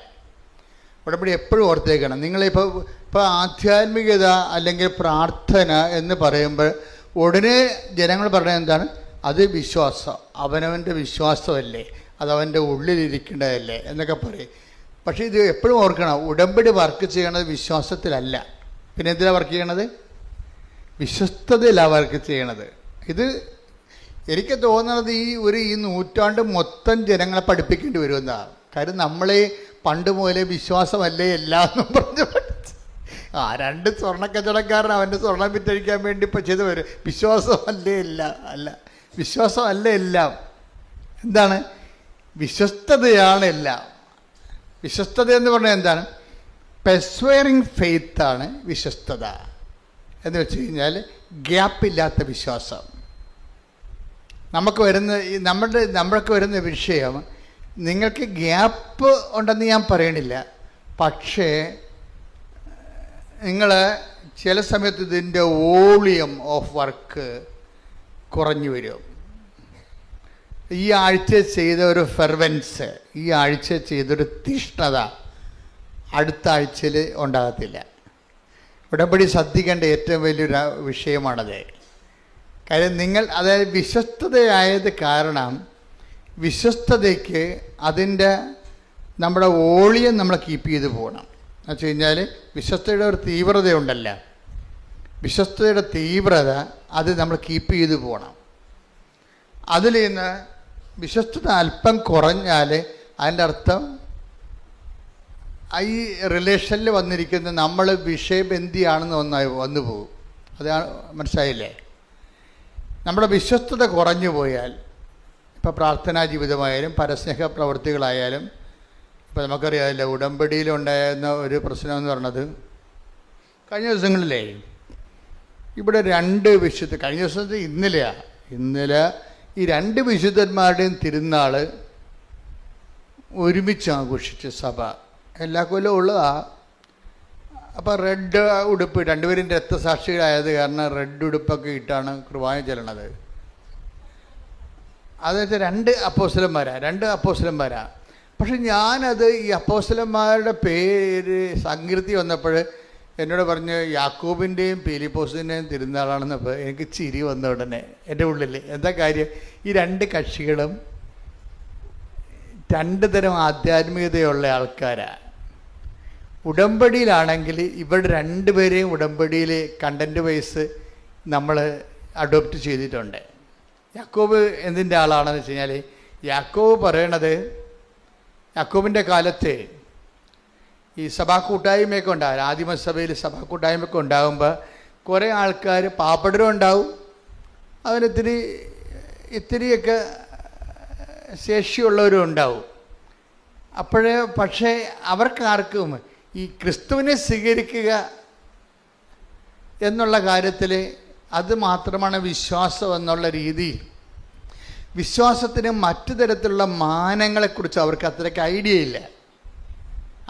ഉടമ്പടി എപ്പോഴും ഓർത്തേക്കണം. ഇപ്പോൾ ആധ്യാത്മികത അല്ലെങ്കിൽ പ്രാർത്ഥന എന്ന് പറയുമ്പോൾ ഉടനെ ജനങ്ങൾ പറയുന്നത് എന്താണ്? അത് വിശ്വാസം, അവനവൻ്റെ വിശ്വാസമല്ലേ, അതവൻ്റെ ഉള്ളിലിരിക്കേണ്ടതല്ലേ എന്നൊക്കെ പറയും. പക്ഷേ ഇത് എപ്പോഴും ഓർക്കണം, ഉടമ്പടി വർക്ക് ചെയ്യണത് വിശ്വാസത്തിലല്ല. പിന്നെ എന്തിനാണ് വർക്ക് ചെയ്യണത്? വിശ്വസ്തതയിലാണ് വർക്ക് ചെയ്യണത്. ഇത് എനിക്ക് തോന്നുന്നത് ഈ നൂറ്റാണ്ട് മൊത്തം ജനങ്ങളെ പഠിപ്പിക്കേണ്ടി വരുമെന്നാണ്. കാര്യം നമ്മളെ പണ്ട് മുതലേ വിശ്വാസമല്ലേ എല്ലാന്നും പറഞ്ഞ് പഠിച്ച് 2 സ്വർണ്ണക്കച്ചവടക്കാരൻ അവൻ്റെ സ്വർണം വിറ്റഴിക്കാൻ വേണ്ടി ഇപ്പോൾ ചെയ്ത് വരും. വിശ്വാസമല്ലേ അല്ല, വിശ്വാസമല്ല എല്ലാം. എന്താണ്? വിശ്വസ്തതയാണ് എല്ലാം. വിശ്വസ്തത എന്ന് പറഞ്ഞാൽ എന്താണ്? പെർസ്വയറിങ് ഫെയ്ത്താണ് വിശ്വസ്തത എന്ന് വെച്ച് കഴിഞ്ഞാൽ ഗ്യാപ്പില്ലാത്ത വിശ്വാസം. നമ്മൾക്ക് വരുന്ന വിഷയം നിങ്ങൾക്ക് ഗ്യാപ്പ് ഉണ്ടെന്ന് ഞാൻ പറയണില്ല, പക്ഷേ നിങ്ങൾ ചില സമയത്ത് ഇതിൻ്റെ വോളിയം ഓഫ് വർക്ക് കുറഞ്ഞു വരും. ഈ ആഴ്ച ചെയ്ത ഒരു ഫെർവൻസ്, ഈ ആഴ്ച ചെയ്തൊരു തീഷ്ണത അടുത്ത ആഴ്ചയിൽ ഉണ്ടാകത്തില്ല. ഉടമ്പടി ശ്രദ്ധിക്കേണ്ട ഏറ്റവും വലിയൊരു വിഷയമാണത്. കാര്യം അതായത് വിശ്വസ്തതയായത് കാരണം വിശ്വസ്തതയ്ക്ക് നമ്മുടെ വോളിയം നമ്മൾ കീപ്പ് ചെയ്ത് പോകണം. എന്ന് വെച്ച് കഴിഞ്ഞാൽ വിശ്വസ്തയുടെ ഒരു തീവ്രതയുണ്ടല്ല, വിശ്വസ്തയുടെ തീവ്രത അത് നമ്മൾ കീപ്പ് ചെയ്ത് പോകണം. അതിൽ നിന്ന് വിശ്വസ്തത അല്പം കുറഞ്ഞാൽ അതിൻ്റെ അർത്ഥം ഈ റിലേഷനിൽ വന്നിരിക്കുന്ന നമ്മൾ വിഷയബന്ധിയാണെന്ന് വന്നു പോകും. അതാണ്, മനസ്സിലായില്ലേ? നമ്മുടെ വിശ്വസ്തത കുറഞ്ഞു പോയാൽ, ഇപ്പോൾ പ്രാർത്ഥനാ ജീവിതമായാലും പരസ്നേഹ പ്രവൃത്തികളായാലും, ഇപ്പോൾ നമുക്കറിയാമല്ലോ ഉടമ്പടിയിലുണ്ടായിരുന്ന ഒരു പ്രശ്നം എന്ന് പറഞ്ഞത് കഴിഞ്ഞ ദിവസങ്ങളിലേ ഇവിടെ 2 വിശുദ്ധ, കഴിഞ്ഞ ദിവസത്തെ ഇന്നലെ ഈ 2 വിശുദ്ധന്മാരുടെയും തിരുനാൾ ഒരുമിച്ച് ആഘോഷിച്ച് സഭ എല്ലാ കൊല്ലവും ഉള്ളതാണ്. അപ്പോൾ റെഡ് ഉടുപ്പ്, 2 പേരും രക്തസാക്ഷികളായത് കാരണം റെഡ് ഉടുപ്പൊക്കെ ഇട്ടാണ് കുർബാന ചെല്ലണത്. അതായത് 2 അപ്പോസ്തലന്മാരാ. പക്ഷെ ഞാനത് ഈ അപ്പോസ്തലന്മാരുടെ പേര് സങ്കീർത്തി വന്നപ്പോൾ എന്നോട് പറഞ്ഞ് യാക്കോബിൻ്റെയും പീലിപ്പോസിൻ്റെയും തിരുനാളാണെന്നപ്പോൾ എനിക്ക് ചിരി വന്ന ഉടനെ എൻ്റെ ഉള്ളിൽ. എന്താ കാര്യം? ഈ 2 കക്ഷികളും 2 തരം ആധ്യാത്മികതയുള്ള ആൾക്കാരാണ്. ഉടമ്പടിയിലാണെങ്കിൽ ഇവരുടെ 2 പേരെയും ഉടമ്പടിയിൽ കണ്ടൻറ്റ് വൈസ് നമ്മൾ അഡോപ്റ്റ് ചെയ്തിട്ടുണ്ട്. യാക്കോബ് എന്തിൻ്റെ ആളാണെന്ന് വെച്ച് കഴിഞ്ഞാൽ, യാക്കോബ് പറയണത് യാക്കോബിൻ്റെ കാലത്ത് ഈ സഭാ കൂട്ടായ്മയൊക്കെ ഉണ്ടാകും, ആദിമസഭയിൽ സഭാ കൂട്ടായ്മയൊക്കെ ഉണ്ടാകുമ്പോൾ കുറേ ആൾക്കാർ പാപ്പടരും ഉണ്ടാവും, ഇത്തിരിയൊക്കെ ശേഷിയുള്ളവരും ഉണ്ടാവും. പക്ഷേ അവർക്കാർക്കും ഈ ക്രിസ്തുവിനെ സ്വീകരിക്കുക എന്നുള്ള കാര്യത്തിൽ അത് മാത്രമാണ് വിശ്വാസം എന്നുള്ള രീതി. വിശ്വാസത്തിന് മറ്റു തരത്തിലുള്ള മാനങ്ങളെക്കുറിച്ച് അവർക്ക് അത്രയ്ക്ക് ഐഡിയ ഇല്ല.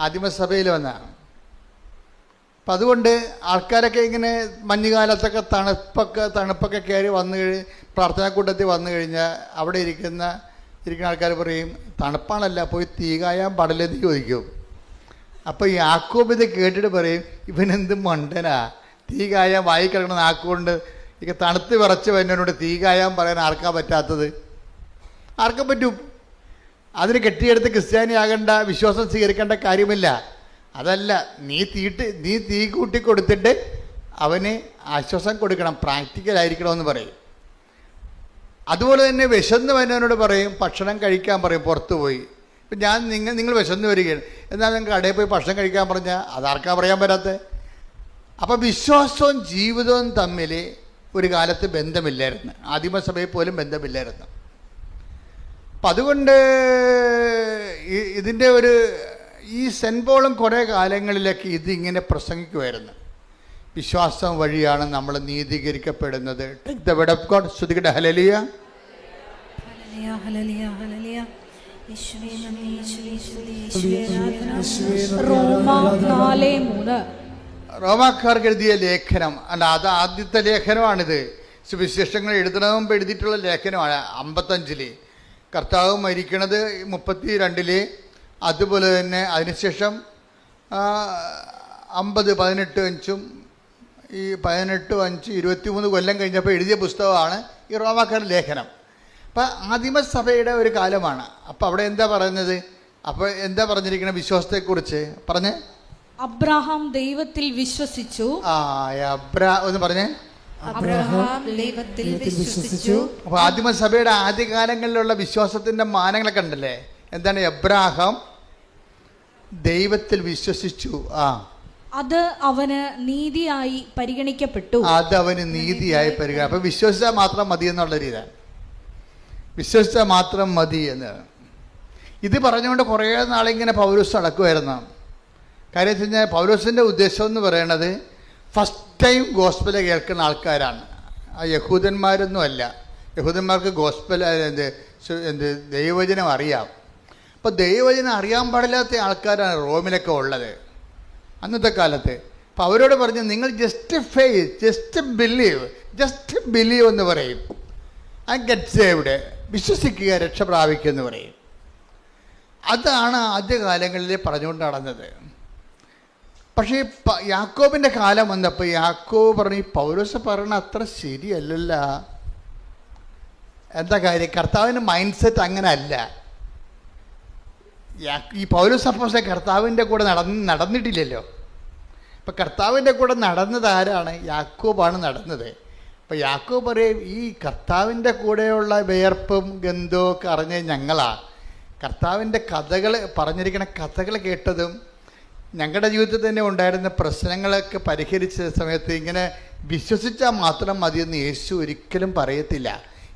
ആദിമസഭയിൽ വന്നാണ്. അപ്പം അതുകൊണ്ട് ആൾക്കാരൊക്കെ ഇങ്ങനെ മഞ്ഞുകാലത്തൊക്കെ തണുപ്പൊക്കെ കയറി പ്രാർത്ഥനാക്കൂട്ടത്തിൽ വന്നു കഴിഞ്ഞാൽ അവിടെ ഇരിക്കുന്ന ആൾക്കാർ പറയും, തണുപ്പാണല്ല, പോയി തീ കായാൻ പാടില്ലെന്ന് ചോദിക്കും. അപ്പോൾ യാക്കോബ് ഇത് കേട്ടിട്ട് പറയും, ഇവനെന്ത് മണ്ടനാ, തീ കായാൻ വായി കിടക്കുന്ന നാക്കുകൊണ്ട് ഇక തണുത്ത് വിറച്ച് വരുന്നതിനോട് തീ കായാൻ പറയാൻ ആർക്കാ പറ്റാത്തത്? ആർക്കും പറ്റും. അതിന് കെട്ടിയെടുത്ത് ക്രിസ്ത്യാനിയാകേണ്ട, വിശ്വാസം സ്വീകരിക്കേണ്ട കാര്യമില്ല. അതല്ല, നീ തീ കൂട്ടി കൊടുത്തിട്ട് അവന് ആശ്വാസം കൊടുക്കണം, പ്രാക്ടിക്കലായിരിക്കണമെന്ന് പറയും. അതുപോലെ തന്നെ വിശന്ന് വരുന്നവനോട് പറയും ഭക്ഷണം കഴിക്കാൻ പറയും, പുറത്തു പോയി. ഇപ്പം നിങ്ങൾ വിശന്ന് വരികയാണ്, എന്നാൽ നിങ്ങൾക്ക് കടയിൽ പോയി ഭക്ഷണം കഴിക്കാൻ പറഞ്ഞാൽ അതാർക്കാ പറയാൻ പറ്റാത്തത്? അപ്പം വിശ്വാസവും ജീവിതവും തമ്മിൽ ഒരു കാലത്ത് ബന്ധമില്ലായിരുന്നു. ആദിമസഭയിൽ പോലും ബന്ധമില്ലായിരുന്നു. അപ്പം അതുകൊണ്ട് ഇതിൻ്റെ ഈ സെൻറ്റ് പോളും കുറേ കാലങ്ങളിലൊക്കെ ഇതിങ്ങനെ പ്രസംഗിക്കുമായിരുന്നു. വിശ്വാസം വഴിയാണ് നമ്മൾ നീതീകരിക്കപ്പെടുന്നത്. Take the word of God. ശ്രുതികട്ടെ ഹല്ലേലൂയ. റോമാക്കാർക്ക് എഴുതിയ ലേഖനം അല്ല, അത് ആദ്യത്തെ ലേഖനമാണിത്. സുവിശേഷങ്ങൾ എഴുതണമെന്ന് മുമ്പ് എഴുതിയിട്ടുള്ള ലേഖനമാണ്. 55 കർത്താവ് മരിക്കണത് 32, അതുപോലെ തന്നെ അതിനുശേഷം 50, 18, ഈ 18, 5, 23 കൊല്ലം കഴിഞ്ഞപ്പോൾ എഴുതിയ പുസ്തകമാണ് ഈ റോമാക്കാരുടെ ലേഖനം. അപ്പം ആദിമസഭയുടെ ഒരു കാലമാണ്. അപ്പം അവിടെ എന്താ പറയുന്നത്? അപ്പോൾ എന്താ പറഞ്ഞിരിക്കുന്നത് വിശ്വാസത്തെക്കുറിച്ച്? പറഞ്ഞേ. അബ്രഹാം ദൈവത്തിൽ വിശ്വസിച്ചു. ഒന്ന് പറഞ്ഞേ. അബ്രഹാം ദൈവത്തിൽ വിശ്വസിച്ചു. അപ്പോൾ ആദിമസഭയുടെ ആദ്യകാലങ്ങളിലുള്ള വിശ്വാസത്തിന്റെ മാനങ്ങളൊക്കെ ഉണ്ടല്ലേ? എന്താണ്? അബ്രഹാം ദൈവത്തിൽ വിശ്വസിച്ചു. അത് അവന് നീതിയായി പരിഗണിക്കപ്പെട്ടു. അപ്പൊ വിശ്വസിച്ചാൽ മാത്രം മതി എന്നുള്ള രീതിയാണ്. വിശ്വസിച്ചാൽ മാത്രം മതി എന്ന് ഇത് പറഞ്ഞുകൊണ്ട് കുറേ നാളിങ്ങനെ പൗലോസ് നടക്കുമായിരുന്നു. കാര്യം വെച്ച് കഴിഞ്ഞാൽ പൗലോസിൻ്റെ ഉദ്ദേശം എന്ന് പറയുന്നത് ഫസ്റ്റ് ടൈം ഗോസ്പല് കേൾക്കുന്ന ആൾക്കാരാണ്. ആ യഹൂദന്മാരൊന്നും അല്ല. യഹൂദന്മാർക്ക് ഗോസ്പൽ ദൈവവചനം അറിയാം. അപ്പോൾ ദൈവവചനം അറിയാൻ പാടില്ലാത്ത ആൾക്കാരാണ് റോമിലൊക്കെ ഉള്ളത് അന്നത്തെ കാലത്ത്. അപ്പോൾ അവരോട് പറഞ്ഞു, നിങ്ങൾ ജസ്റ്റ് ഫെയ്ത്ത്, ജസ്റ്റ് ബിലീവ് എന്ന് പറയും. ആ ഗെറ്റ് സേവ്ഡ്, വിശ്വസിക്കുക രക്ഷ പ്രാപിക്കുക എന്ന് പറയും. അതാണ് ആദ്യകാലങ്ങളിൽ പറഞ്ഞുകൊണ്ട് നടന്നത്. പക്ഷേ യാക്കോബിൻ്റെ കാലം വന്നപ്പോൾ യാക്കോബ് പറഞ്ഞു, ഈ പൗലോസ് പറയണ അത്ര ശരിയല്ലല്ല. എന്താ കാര്യം? കർത്താവിൻ്റെ മൈൻഡ് സെറ്റ് അങ്ങനെ അല്ല. ഈ പൗലോസ് അപ്പോസ്തലൻ കർത്താവിൻ്റെ കൂടെ നടന്നിട്ടില്ലല്ലോ. അപ്പം കർത്താവിൻ്റെ കൂടെ നടന്നത് ആരാണ്? യാക്കോബാണ് നടന്നത്. അപ്പം യാക്കോബ് പറയും, ഈ കർത്താവിൻ്റെ കൂടെയുള്ള വിയർപ്പും ഗന്ധവും ഒക്കെ അറിഞ്ഞ ഞങ്ങളാണ്. കർത്താവിൻ്റെ കഥകൾ പറഞ്ഞിരിക്കുന്ന കഥകൾ കേട്ടതും ഞങ്ങളുടെ ജീവിതത്തിൽ തന്നെ ഉണ്ടായിരുന്ന പ്രശ്നങ്ങളൊക്കെ പരിഹരിച്ച സമയത്ത് ഇങ്ങനെ വിശ്വസിച്ചാൽ മാത്രം മതിയെന്ന് യേശു ഒരിക്കലും പറയത്തില്ല.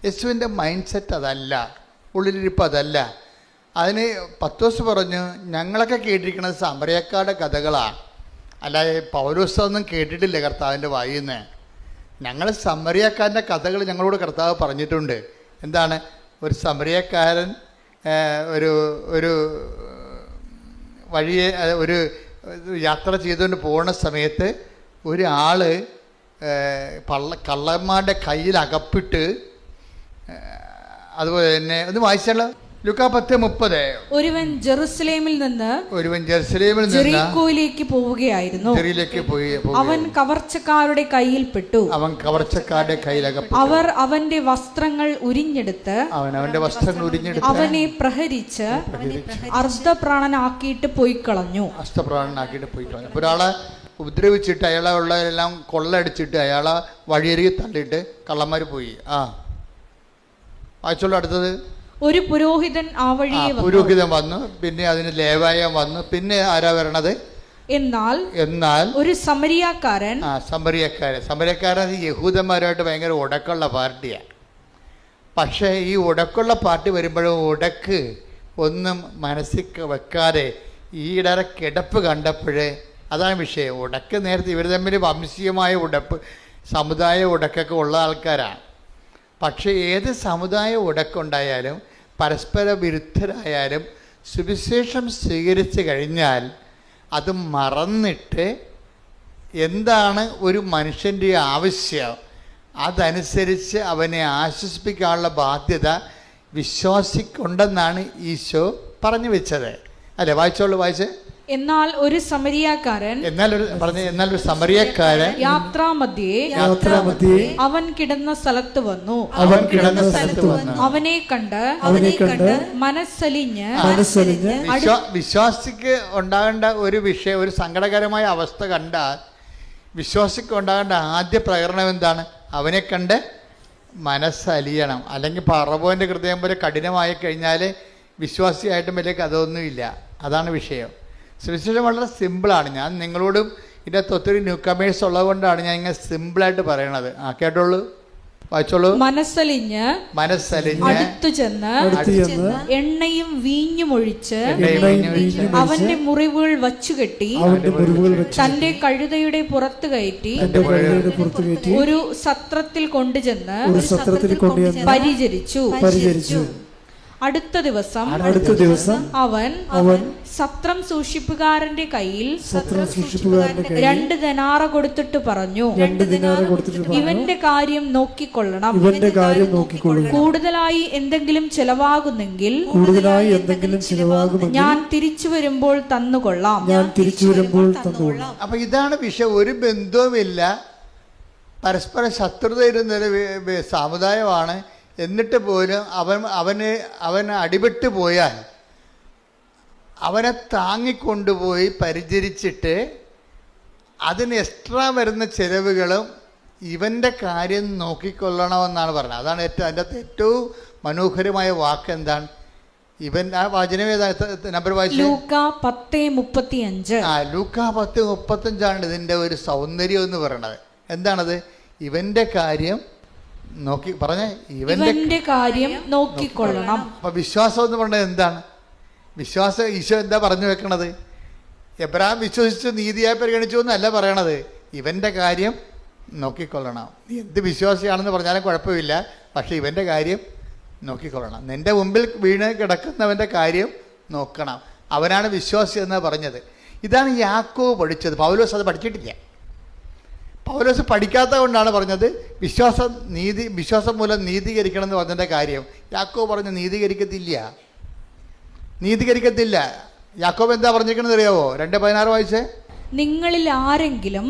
യേശുവിൻ്റെ മൈൻഡ് സെറ്റ് അതല്ല, ഉള്ളിലിരിപ്പ് അതല്ല. അതിന് പത്രോസ് പറഞ്ഞു, ഞങ്ങളൊക്കെ കേട്ടിരിക്കുന്നത് സമറിയക്കാരുടെ കഥകളാണ്, അല്ലാതെ പൗലോസൊന്നും കേട്ടിട്ടില്ല കർത്താവിൻ്റെ വായിൽ നിന്ന്. ഞങ്ങൾ സമറിയക്കാരൻ്റെ കഥകൾ ഞങ്ങളോട് കർത്താവ് പറഞ്ഞിട്ടുണ്ട്. എന്താണ്? ഒരു സമറിയക്കാരൻ ഒരു വഴിയെ ഒരു യാത്ര ചെയ്തുകൊണ്ട് പോകുന്ന സമയത്ത് ഒരാൾ കള്ളന്മാരുടെ കയ്യിൽ അകപ്പെട്ട്, അതുപോലെ തന്നെ ഒന്ന് വായിച്ചാലോ, ലൂക്കാ 10:30. ഒരുവൻ ജെറുസലേമിൽ നിന്ന് ജെറിക്കോയിലേക്ക് പോവുകയായിരുന്നു. അവൻ കവർച്ചക്കാരുടെ കയ്യിൽ പെട്ടു. അവർ അവന്റെ വസ്ത്രങ്ങൾ ഉരിഞ്ഞെടുത്ത് അവനെ പ്രഹരിച്ച് അർദ്ധപ്രാണനാക്കിയിട്ട് പോയി കളഞ്ഞു. ഒരാളെ ഉപദ്രവിച്ചിട്ട് അയാളെ ഉള്ളതെല്ലാം കൊള്ളയടിച്ചിട്ട് അയാളെ വഴിയരികെ തള്ളിയിട്ട് കള്ളന്മാർ പോയി. വായിച്ചോളൂ അടുത്തത്. ഒരു പുരോഹിതൻ ആ വഴിയെ വന്നു. പിന്നെ അതിന് ലേവായം വന്നു. പിന്നെ ആരാ വരണത്? എന്നാൽ ഒരു സമരിയാക്കാരൻ യഹൂദന്മാരുമായിട്ട് ഭയങ്കര ഉടക്കുള്ള പാർട്ടിയാണ്. പക്ഷേ ഈ ഉടക്കുള്ള പാർട്ടി വരുമ്പോഴും ഉടക്ക് ഒന്നും മനസ്സിൽ വെക്കാതെ ഈയിടെ കിടപ്പ് കണ്ടപ്പോഴേ അതാണ് വിഷയം. ഉടക്ക് നേരത്തെ ഇവർ തമ്മിൽ വംശീയമായ ഉടപ്പ്, സമുദായ ഉടക്കൊക്കെ ഉള്ള ആൾക്കാരാണ്. പക്ഷേ ഏത് സമുദായ ഉടക്കുണ്ടായാലും പരസ്പര വിരുദ്ധരായാലും സുവിശേഷം സ്വീകരിച്ചു കഴിഞ്ഞാൽ അത് മറന്നിട്ട് എന്താണ് ഒരു മനുഷ്യൻ്റെ ആവശ്യം അതനുസരിച്ച് അവനെ ആശ്വസിപ്പിക്കാനുള്ള ബാധ്യത വിശ്വാസിക്കുണ്ടെന്നാണ് ഈശോ പറഞ്ഞു വെച്ചത്. അല്ലേ? വായിച്ചേ. എന്നാൽ ഒരു സമരിയാക്കാരൻ യാത്രാമധ്യേ അവൻ കിടന്ന സ്ഥലത്ത് വന്നു. അവനെ കണ്ട് മനസ്സലിഞ്ഞ് വിശ്വാസിക്ക് ഉണ്ടാകേണ്ട ഒരു വിഷയം, ഒരു സങ്കടകരമായ അവസ്ഥ കണ്ടാൽ വിശ്വാസിക്ക് ഉണ്ടാകേണ്ട ആദ്യ പ്രകടനം എന്താണ്? അവനെ കണ്ട് മനസ്സലിയണം. അല്ലെങ്കിൽ പറവോൻ്റെ ഹൃദയം പോലെ കഠിനമായി കഴിഞ്ഞാൽ വിശ്വാസിയായിട്ടും വലിയ കഥയൊന്നുമില്ല. അതാണ് വിഷയം. സുവിശേഷം വളരെ സിമ്പിളാണ്. ഞാൻ നിങ്ങളോടും ഇതിനകത്ത് ഒത്തിരി ന്യൂ കമേഴ്സ് ഉള്ളത് കൊണ്ടാണ് ഞാൻ ഇങ്ങനെ സിമ്പിളായിട്ട് പറയണത്. കേട്ടോളൂ, വായിച്ചോളൂ. മനസ്സലിഞ്ഞ് അടുത്തു ചെന്ന് എണ്ണയും വീഞ്ഞും ഒഴിച്ച് അവന്റെ മുറിവുകൾ വച്ചുകെട്ടി തന്റെ കഴുതയുടെ പുറത്ത് കയറ്റി ഒരു സത്രത്തിൽ കൊണ്ടുചെന്ന് പരിചരിച്ചു. അടുത്ത ദിവസം അവൻ സത്രം സൂക്ഷിപ്പുകാരന്റെ കയ്യിൽ 2 ദിനാറ കൊടുത്തിട്ട് പറഞ്ഞു, ഇവന്റെ കാര്യം നോക്കിക്കൊള്ളണം. കൂടുതലായി എന്തെങ്കിലും ചെലവാകുന്നെങ്കിൽ ഞാൻ തിരിച്ചു വരുമ്പോൾ തന്നുകൊള്ളാം. അപ്പൊ ഇതാണ് വിഷയം. ഒരു ബന്ധവുമില്ല, പരസ്പര ശത്രുത ഇരുന്നൊരു സമുദായമാണ്. എന്നിട്ട് പോലും അവന് അടിപെട്ട് പോയാൽ അവനെ താങ്ങിക്കൊണ്ടുപോയി പരിചരിച്ചിട്ട് അതിന് എക്സ്ട്രാ വരുന്ന ചിലവുകളും ഇവൻ്റെ കാര്യം നോക്കിക്കൊള്ളണമെന്നാണ് പറഞ്ഞത്. അതാണ് അതിൻ്റെ അകത്ത് ഏറ്റവും മനോഹരമായ വാക്ക്. എന്താണ് ഇവൻ? ആ വചനം ഏതാ? നമ്പർ വായിച്ചു. ലൂക്കാ 10:35. ലൂക്കാ 10:35 ഇതിൻ്റെ ഒരു സൗന്ദര്യം എന്ന് പറയണത്. എന്താണത്? ഇവൻ്റെ കാര്യം ഇവന്റെ കാര്യം നോക്കിക്കൊള്ളണം. അപ്പൊ വിശ്വാസം എന്ന് പറഞ്ഞത് എന്താണ്? വിശ്വാസം ഈശോ എന്താ പറഞ്ഞു വെക്കണത്? എബ്രഹാം വിശ്വസിച്ച് നീതിയായി പരിഗണിച്ചു എന്നല്ല പറയണത്. ഇവന്റെ കാര്യം നോക്കിക്കൊള്ളണം. നീ എന്ത് വിശ്വാസിയാണെന്ന് പറഞ്ഞാലും കുഴപ്പമില്ല, പക്ഷെ ഇവന്റെ കാര്യം നോക്കിക്കൊള്ളണം. നിന്റെ മുമ്പിൽ വീണ് കിടക്കുന്നവന്റെ കാര്യം നോക്കണം. അവനാണ് വിശ്വാസി എന്നാണ് പറഞ്ഞത്. ഇതാണ് യാക്കോബ് പഠിച്ചത്. പൗലോസ് അത് പഠിച്ചിട്ടില്ല. പൗലോസ് പഠിക്കാത്തത് കൊണ്ടാണ് പറഞ്ഞത് വിശ്വാസം മൂലം നീതീകരിക്കണം എന്ന് പറഞ്ഞതിൻ്റെ കാര്യം. യാക്കോബ് പറഞ്ഞു നീതീകരിക്കത്തില്ല. യാക്കോബ് എന്താ പറഞ്ഞിരിക്കണമെന്ന് അറിയാവോ? 2:16 വായിച്ചേ. നിങ്ങളിൽ ആരെങ്കിലും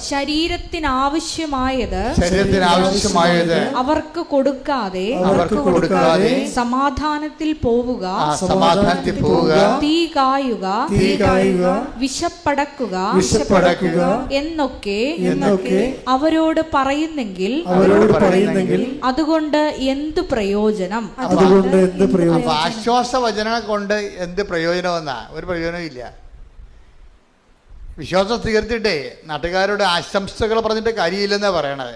ശരീരത്തിന് ആവശ്യമായത് അവർക്ക് കൊടുക്കാതെ സമാധാനത്തിൽ പോവുക, തീ കായുക, വിശപ്പടക്കുക എന്നൊക്കെ അവരോട് പറയുന്നെങ്കിൽ അതുകൊണ്ട് എന്ത് പ്രയോജനം? ആശ്വാസവചനം കൊണ്ട് എന്ത് പ്രയോജനമെന്നാ? ഒരു പ്രയോജനവും ഇല്ല. വിശ്വാസം സ്വീകരിച്ചിട്ടേ നാട്ടുകാരോട് ആശംസകൾ പറഞ്ഞിട്ട് കാര്യമില്ലെന്നാ പറയണത്.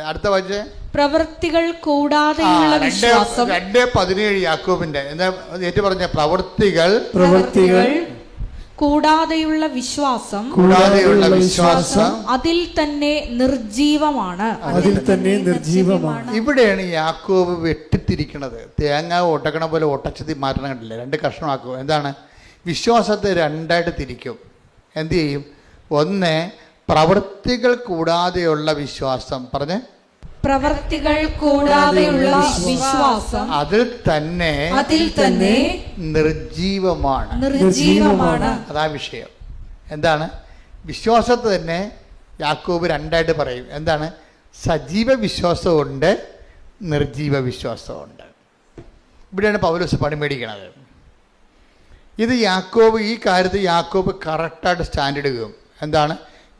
അടുത്ത വായിച്ചേ. പ്രവൃത്തികൾ കൂടാതെയുള്ള വിശ്വാസം. 2:17 യാക്കോബിന്റെ എന്താ ഏറ്റു പറഞ്ഞ? പ്രവൃത്തികൾ കൂടാതെയുള്ള വിശ്വാസം അതിൽ തന്നെ നിർജീവമാണ്. ഇവിടെയാണ് യാക്കോബ് വെട്ടിത്തിരിക്കണത്. തേങ്ങ ഒട്ടക്കണ പോലെ ഒട്ടച്ചതി മാറ്റണം കണ്ടില്ല? 2 കഷ്ണമാക്കും. എന്താണ്? വിശ്വാസത്തെ 2ആയിട്ട് തിരിക്കും. എന്ത് ചെയ്യും? ഒന്ന്, പ്രവൃത്തികൾ കൂടാതെയുള്ള വിശ്വാസം. പറഞ്ഞേ. പ്രവൃത്തികൾ കൂടാതെയുള്ള വിശ്വാസം അതിൽ തന്നെ നിർജീവമാണ്. അതാ വിഷയം. എന്താണ്? വിശ്വാസത്തെ തന്നെ യാക്കോബ് 2ആയിട്ട് പറയും. എന്താണ്? സജീവ വിശ്വാസമുണ്ട്, നിർജീവ വിശ്വാസമുണ്ട്. ഇവിടെയാണ് പൗലോസ് പണി മേടിക്കണത്. ഇത് യാക്കോബ്, ഈ കാര്യത്തിൽ യാക്കോബ് കറക്റ്റായിട്ട് സ്റ്റാൻഡ് എടുക്കും. എന്താണ്?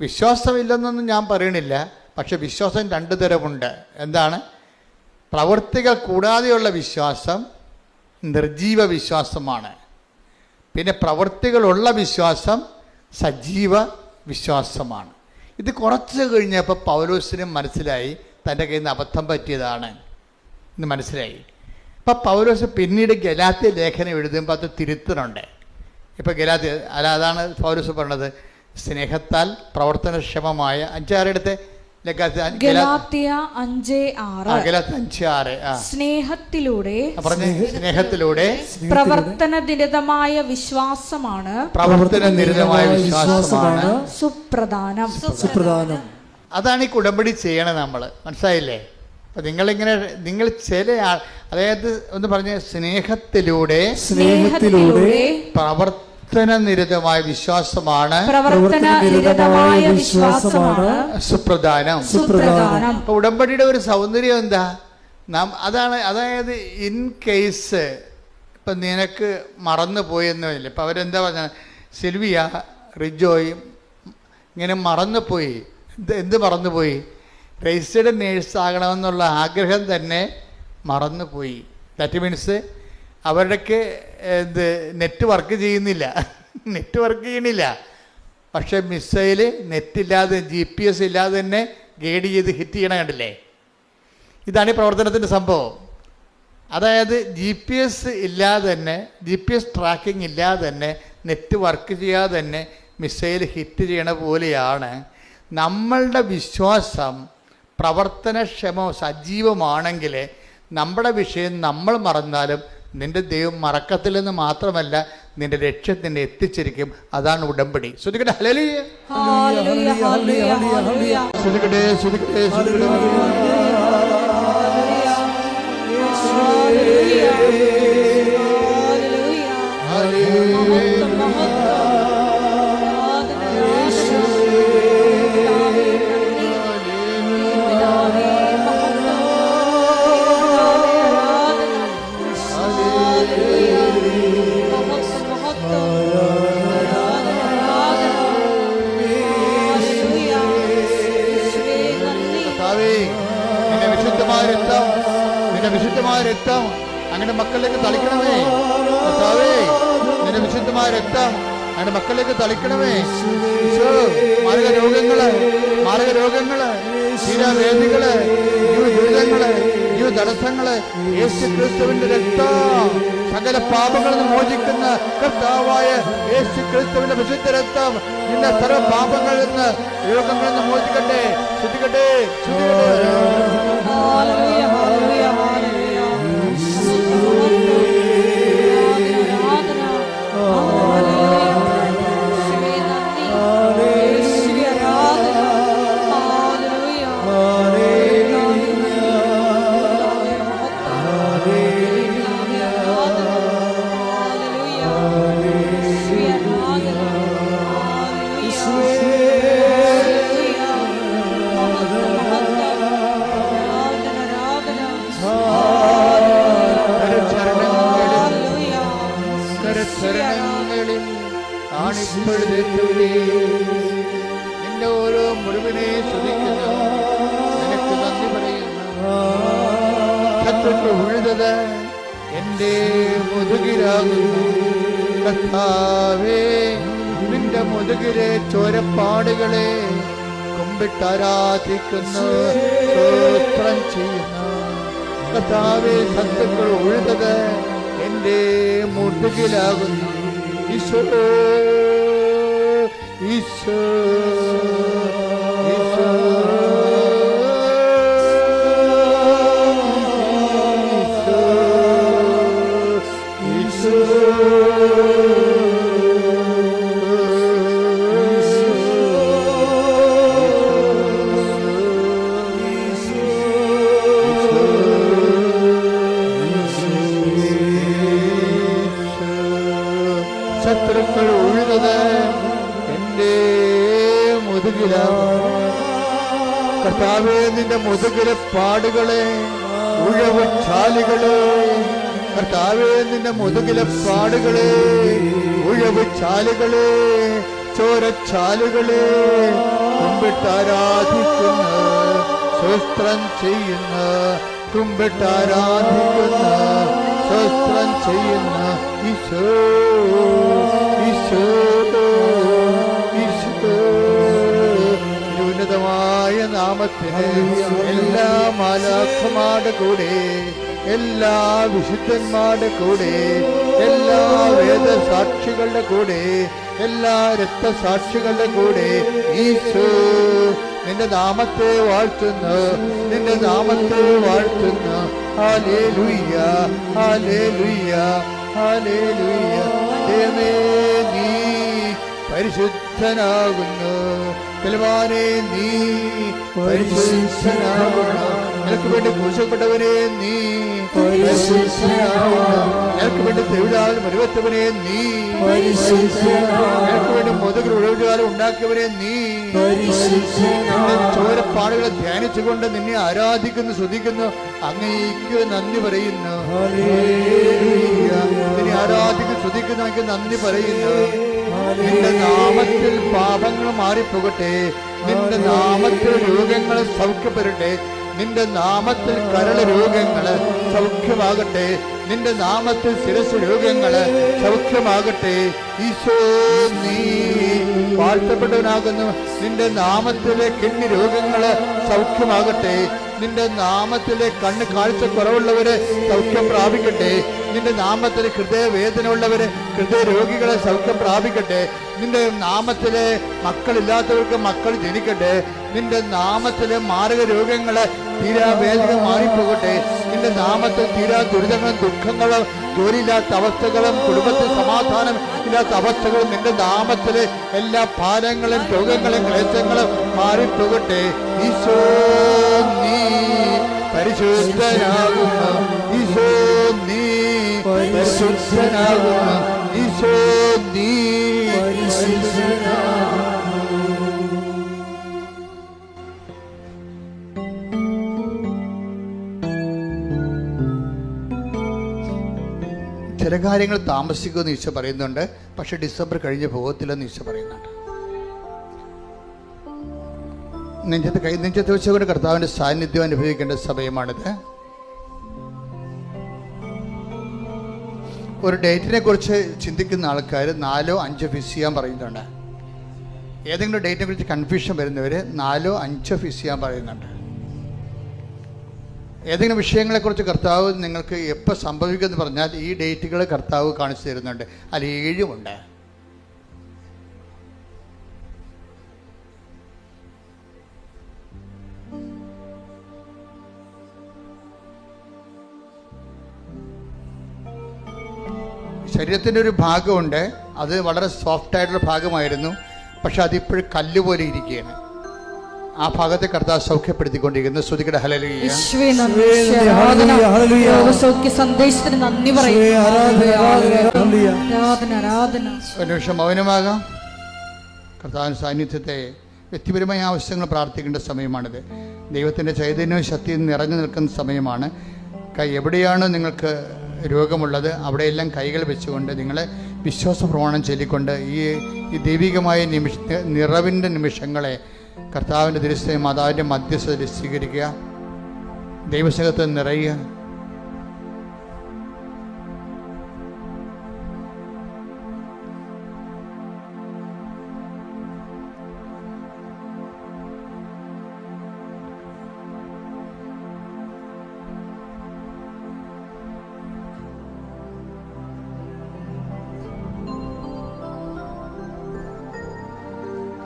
വിശ്വാസമില്ലെന്നൊന്നും ഞാൻ പറയണില്ല, പക്ഷെ വിശ്വാസം 2 തരമുണ്ട്. എന്താണ്? പ്രവൃത്തികൾ കൂടാതെയുള്ള വിശ്വാസം നിർജീവ വിശ്വാസമാണ്. പിന്നെ പ്രവൃത്തികളുള്ള വിശ്വാസം സജീവ വിശ്വാസമാണ്. ഇത് കുറച്ച് കഴിഞ്ഞപ്പോൾ പൗലോസിനും മനസ്സിലായി തൻ്റെ കയ്യിൽ നിന്ന് അബദ്ധം പറ്റിയതാണ് എന്ന് മനസ്സിലായി. അപ്പം പൗലോസ് പിന്നീട് ഗലാത്യ ലേഖനം എഴുതുമ്പോൾ അത് തിരുത്തലുണ്ട്. ഇപ്പം ഗലാത്യ അല്ല, അതാണ് പൗലോസ് പറഞ്ഞത്, സ്നേഹത്താൽ പ്രവർത്തനക്ഷമമായ 5:6 ഗലാത്യ 5:6 സ്നേഹത്തിലൂടെ പ്രവർത്തനനിരതമായ വിശ്വാസമാണ് സുപ്രധാനം. അതാണ് ഈ ഉടമ്പടി ചെയ്യണത് നമ്മൾ, മനസ്സിലായില്ലേ? അപ്പം നിങ്ങൾ ചില അതായത് ഒന്ന് പറഞ്ഞ സ്നേഹത്തിലൂടെ പ്രവർത്തനനിരതമായ വിശ്വാസമാണ് സുപ്രധാനം. അപ്പൊ ഉടമ്പടിയുടെ ഒരു സൗന്ദര്യം എന്താ? അതായത് ഇൻ കേസ് ഇപ്പം നിനക്ക് മറന്നു പോയെന്നില്ല, ഇപ്പം അവരെന്താ പറഞ്ഞ സിൽവിയ റിജോയും ഇങ്ങനെ മറന്നുപോയി. എന്ത് മറന്നുപോയി? രജിസ്റ്റേർഡ് നേഴ്സ് ആകണമെന്നുള്ള ആഗ്രഹം തന്നെ മറന്നുപോയി. ദാറ്റ് മീൻസ് അവരുടെയൊക്കെ നെറ്റ് വർക്ക് ചെയ്യണില്ല. പക്ഷേ മിസൈൽ നെറ്റില്ലാതെ GPS ഇല്ലാതെ തന്നെ ഗൈഡ് ചെയ്ത് ഹിറ്റ് ചെയ്യണ കണ്ടില്ലേ? ഇതാണ് ഈ പ്രവർത്തനത്തിൻ്റെ സംഭവം. അതായത് GPS ഇല്ലാതെ തന്നെ, GPS ട്രാക്കിംഗ് ഇല്ലാതെ തന്നെ, നെറ്റ് വർക്ക് ചെയ്യാതെ തന്നെ മിസൈൽ ഹിറ്റ് ചെയ്യണ പോലെയാണ് നമ്മളുടെ വിശ്വാസം. സജീവമാണെങ്കിൽ നമ്മുടെ വിഷയം നമ്മൾ മറന്നാലും നിന്റെ ദൈവം മറക്കത്തില്ലെന്ന് മാത്രമല്ല, നിന്റെ ലക്ഷ്യത്തിനെ എത്തിച്ചിരിക്കും. അതാണ് ഉടമ്പടി. ശ്രദ്ധിക്കട്ടെ, ഹല്ലേലൂയ, ഹല്ലേലൂയ, ഹല്ലേലൂയ, ഹല്ലേലൂയ. ശ്രദ്ധിക്കട്ടെ, ശ്രദ്ധിക്കട്ടെ, ശ്രദ്ധിക്കട്ടെ. വിശുദ്ധമായ രക്തം അങ്ങനെ മക്കളിലേക്ക് തളിക്കണമേ. കർത്താവേ, നിന്റെ വിശുദ്ധമായ രക്തം അങ്ങനെ മക്കളിലേക്ക് തളിക്കണമേ. മാരകരോഗങ്ങള്, ശീലവേദികള്, ദുരിതങ്ങള്, തടസ്സങ്ങള്, യേശുക്രിസ്തുവിന്റെ രക്തം സകല പാപങ്ങളിൽ നിന്ന് മോചിക്കുന്ന കർത്താവായ യേശുക്രിസ്തുവിന്റെ വിശുദ്ധ രക്തം നിന്റെ സർവ്വ പാപങ്ങളിൽ നിന്ന്, രോഗങ്ങളിൽ നിന്ന് മോചിക്കട്ടെ. ശ്രദ്ധിക്കട്ടെ, നിന്റെ ഓരോ മുറിവിനെ ശ്രദ്ധിക്കുന്നു. നിനക്ക് നന്ദി പറയുന്നു. ശത്രുക്കൾ ഉഴുതത് എന്റെ മുതുകിലാകുന്നു. കർത്താവേ, നിന്റെ മുതുകിലെ ചോരപ്പാടുകളെ കുമ്പിട്ടാരാധിക്കുന്നു, സ്തോത്രം ചെയ്യുന്നു. കർത്താവേ, ശത്രുക്കൾ ഉഴുതത് എന്റെ മുതുകിലാകുന്നു. ഈശോ, ഈശോ, ഈശോ, ഈശോ, ശത്രുക്കൾ ഉഴുന്നത് എന്റെ മുതുകിലാണ്. കർത്താവേ, നിന്റെ മുതുകിലെ പാടുകളെ, ഉഴവ് ചാലുകളെ, കർത്താവേ, നിന്റെ മുതുകിലെ പാടുകളെ, ഉഴവ് ചാലുകളെ, ചോരച്ചാലുകളെ കുമ്പിട്ടാരാധിക്കുന്ന, സ്വസ്ത്രം ചെയ്യുന്ന, കുമ്പിട്ടാരാധിക്കുന്ന, സ്വസ്ത്രം ചെയ്യുന്ന ഈശോ, ഈശോ, ഈശോ. ഉന്നതമായ നാമത്തിന് എല്ലാ മാലാഖമാരുടെ കൂടെ എല്ലാ വിശുദ്ധന്മാരുടെ കൂടെ, എല്ലാ വേദസാക്ഷികളുടെ കൂടെ, എല്ലാ രക്തസാക്ഷികളുടെ കൂടെ ഈശോ നിന്റെ നാമത്തെ വാഴ്ത്തുന്നു, നിന്റെ നാമത്തെ വാഴ്ത്തുന്നു. ഹല്ലേലൂയ, ഹല്ലേലൂയ, ഹല്ലേലൂയ. ദൈവമേ, നീ പരിശുദ്ധനാകുന്നു. ബലവാനേ, നീ പരിശുദ്ധനാകുന്നു. നിനക്ക് വേണ്ടി ക്രൂശിക്കപ്പെട്ടവനെ നീ പരിശുദ്ധനാകുന്നു. നിനക്ക് വേണ്ടി തെരുവിടാൽ മരുവത്തവനെ നീ പരിശുദ്ധനാകുന്നു. നിനക്ക് വേണ്ടി മുതൽ ഉഴവുകാലം ഉണ്ടാക്കിയവനെ നീ ചോരപ്പാടുകളെ ധ്യാനിച്ചുകൊണ്ട് നിന്നെ ആരാധിക്കുന്നു, സ്തുതിക്കുന്നു, അങ്ങേക്ക് നന്ദി പറയുന്നു. നിന്നെ ആരാധിക്കുന്നു, സ്തുതിക്കുന്നു, അങ്ങ് നന്ദി പറയുന്നു. നിന്റെ നാമത്തിൽ പാപങ്ങൾ മാറിപ്പോകട്ടെ, നിന്റെ നാമത്തിൽ രോഗങ്ങൾ സൗഖ്യപ്പെടട്ടെ, നിന്റെ നാമത്തിൽ കരൾ രോഗങ്ങള് സൗഖ്യമാകട്ടെ, നിന്റെ നാമത്തിൽ ശിരസ് രോഗങ്ങള് സൗഖ്യമാകട്ടെ. ഈശോ, നീ വാഴ്ത്തപ്പെട്ടവനാകുന്നു. നിന്റെ നാമത്തിലെ കിഡ്നി രോഗങ്ങള് സൗഖ്യമാകട്ടെ, നിന്റെ നാമത്തിലെ കണ്ണ് കാഴ്ച കുറവുള്ളവര് സൗഖ്യം പ്രാപിക്കട്ടെ, നിന്റെ നാമത്തിലെ ഹൃദയവേദന ഉള്ളവര് ഹൃദയ രോഗികളെ സൗഖ്യം പ്രാപിക്കട്ടെ, നിന്റെ നാമത്തിലെ മക്കളില്ലാത്തവർക്ക് മക്കൾ ജനിക്കട്ടെ, നിന്റെ നാമത്തിലെ മാരക രോഗങ്ങള് തീരാ വേദന മാറിപ്പോകട്ടെ, നിന്റെ നാമത്തിൽ തീരാ ദുരിതങ്ങളും ദുഃഖങ്ങളും ജോലിയില്ലാത്ത അവസ്ഥകളും കുടുംബത്തിൽ സമാധാനം ഇല്ലാത്ത അവസ്ഥകളും നിന്റെ നാമത്തിലെ എല്ലാ ഭാരങ്ങളും രോഗങ്ങളും ക്ലേശങ്ങളും മാറിപ്പോകട്ടെ. ഈശോ, നീ പരിശുദ്ധനാകുന്നു. ഈശോ, നീ പരിശുദ്ധനാകുന്നു. ഈശോ, നീ പരിശുദ്ധനാകുന്നു. ചില കാര്യങ്ങൾ താമസിക്കുമെന്ന് ഈശോ പറയുന്നുണ്ട്, പക്ഷെ ഡിസംബർ കഴിഞ്ഞ് പോകത്തില്ലെന്ന് ഈശോ പറയുന്നുണ്ട്. നെഞ്ചത്ത് വെച്ചുകൊണ്ട് കർത്താവിൻ്റെ സാന്നിധ്യം അനുഭവിക്കേണ്ട സമയമാണിത്. ഒരു ഡേറ്റിനെ കുറിച്ച് ചിന്തിക്കുന്ന ആൾക്കാർ 4 or 5 ഫിക്സ് ചെയ്യാൻ പറയുന്നുണ്ട്. ഏതെങ്കിലും ഡേറ്റിനെ കുറിച്ച് കൺഫ്യൂഷൻ വരുന്നവർ 4 or 5 ഫിക്സ് ചെയ്യാൻ പറയുന്നുണ്ട്. ഏതെങ്കിലും വിഷയങ്ങളെക്കുറിച്ച് കർത്താവ് നിങ്ങൾക്ക് എപ്പോൾ സംഭവിക്കുമെന്ന് പറഞ്ഞാൽ ഈ ഡേറ്റുകൾ കർത്താവ് കാണിച്ചു തരുന്നുണ്ട്. അതിൽ 7 ഉണ്ട്. ശരീരത്തിൻ്റെ ഒരു ഭാഗമുണ്ട്, അത് വളരെ സോഫ്റ്റായിട്ടുള്ള ഭാഗമായിരുന്നു, പക്ഷെ അതിപ്പോഴും കല്ലുപോലെ ഇരിക്കുകയാണ്. ആ ഭാഗത്തെ കർത്താവ് സൗഖ്യപ്പെടുത്തിക്കൊണ്ടിരിക്കുന്നു. ശ്രുതിക്കട്ടെ ഹല്ലേലൂയ. ഒരു നിമിഷം മൗനമാകാം. കർത്താവിൻ്റെ സാന്നിധ്യത്തെ വ്യക്തിപരമായ ആവശ്യങ്ങൾ പ്രാർത്ഥിക്കേണ്ട സമയമാണിത്. ദൈവത്തിൻ്റെ ചൈതന്യവും ശക്തിയും നിറഞ്ഞു നിൽക്കുന്ന സമയമാണ്. എവിടെയാണ് നിങ്ങൾക്ക് രോഗമുള്ളത് അവിടെയെല്ലാം കൈകൾ വെച്ചുകൊണ്ട് നിങ്ങൾ വിശ്വാസ പ്രമാണം ചൊല്ലിക്കൊണ്ട് ഈ ദൈവികമായ നിറവിൻ്റെ നിമിഷങ്ങളെ കർത്താവിൻ്റെ തിരുസേന മാതാവിൻ്റെ മധ്യസ്ഥതയിൽ സ്വീകരിക്കുക. ദൈവസ്നേഹത്തിൽ നിറയുക.